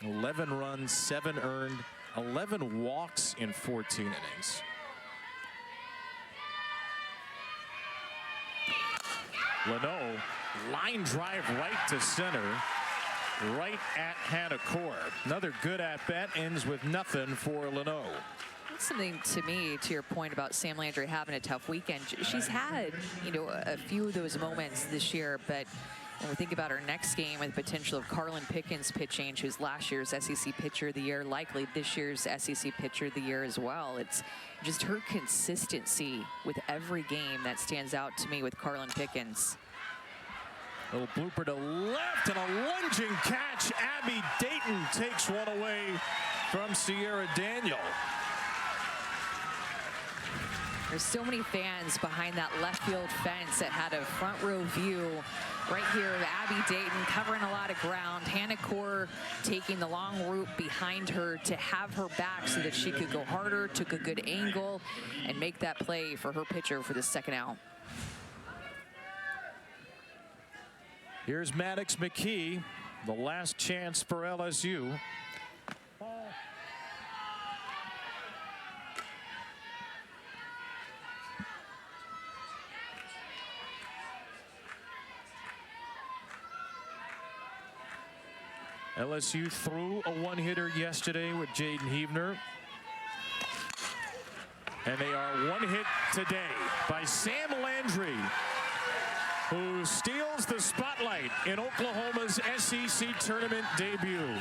11 runs, 7 earned, 11 walks in 14 innings. Leno, line drive right to center, right at Hannah Core. Another good at-bat, ends with nothing for Leno. Something to me, to your point about Sam Landry having a tough weekend, she's had, a few of those moments this year, but when we think about her next game with the potential of Carlin Pickens pitching, she was last year's SEC Pitcher of the Year, likely this year's SEC Pitcher of the Year as well. It's just her consistency with every game that stands out to me with Carlin Pickens. Little blooper to left and a lunging catch. Abby Dayton takes one away from Sierra Daniel. There's so many fans behind that left field fence that had a front row view right here of Abby Dayton covering a lot of ground. Hannah Core taking the long route behind her to have her back so that she could go harder, took a good angle, and make that play for her pitcher for the 2nd out. Here's Maddox McKee, the last chance for LSU. LSU threw a 1-hitter yesterday with Jaden Heavner. And they are 1 hit today by Sam Landry, who steals the spotlight in Oklahoma's SEC tournament debut.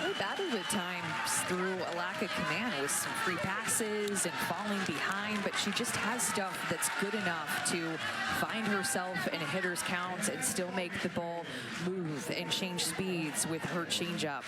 Really battled at times through a lack of command with some free passes and falling behind, but she just has stuff that's good enough to find herself in a hitter's count and still make the ball move and change speeds with her changeup.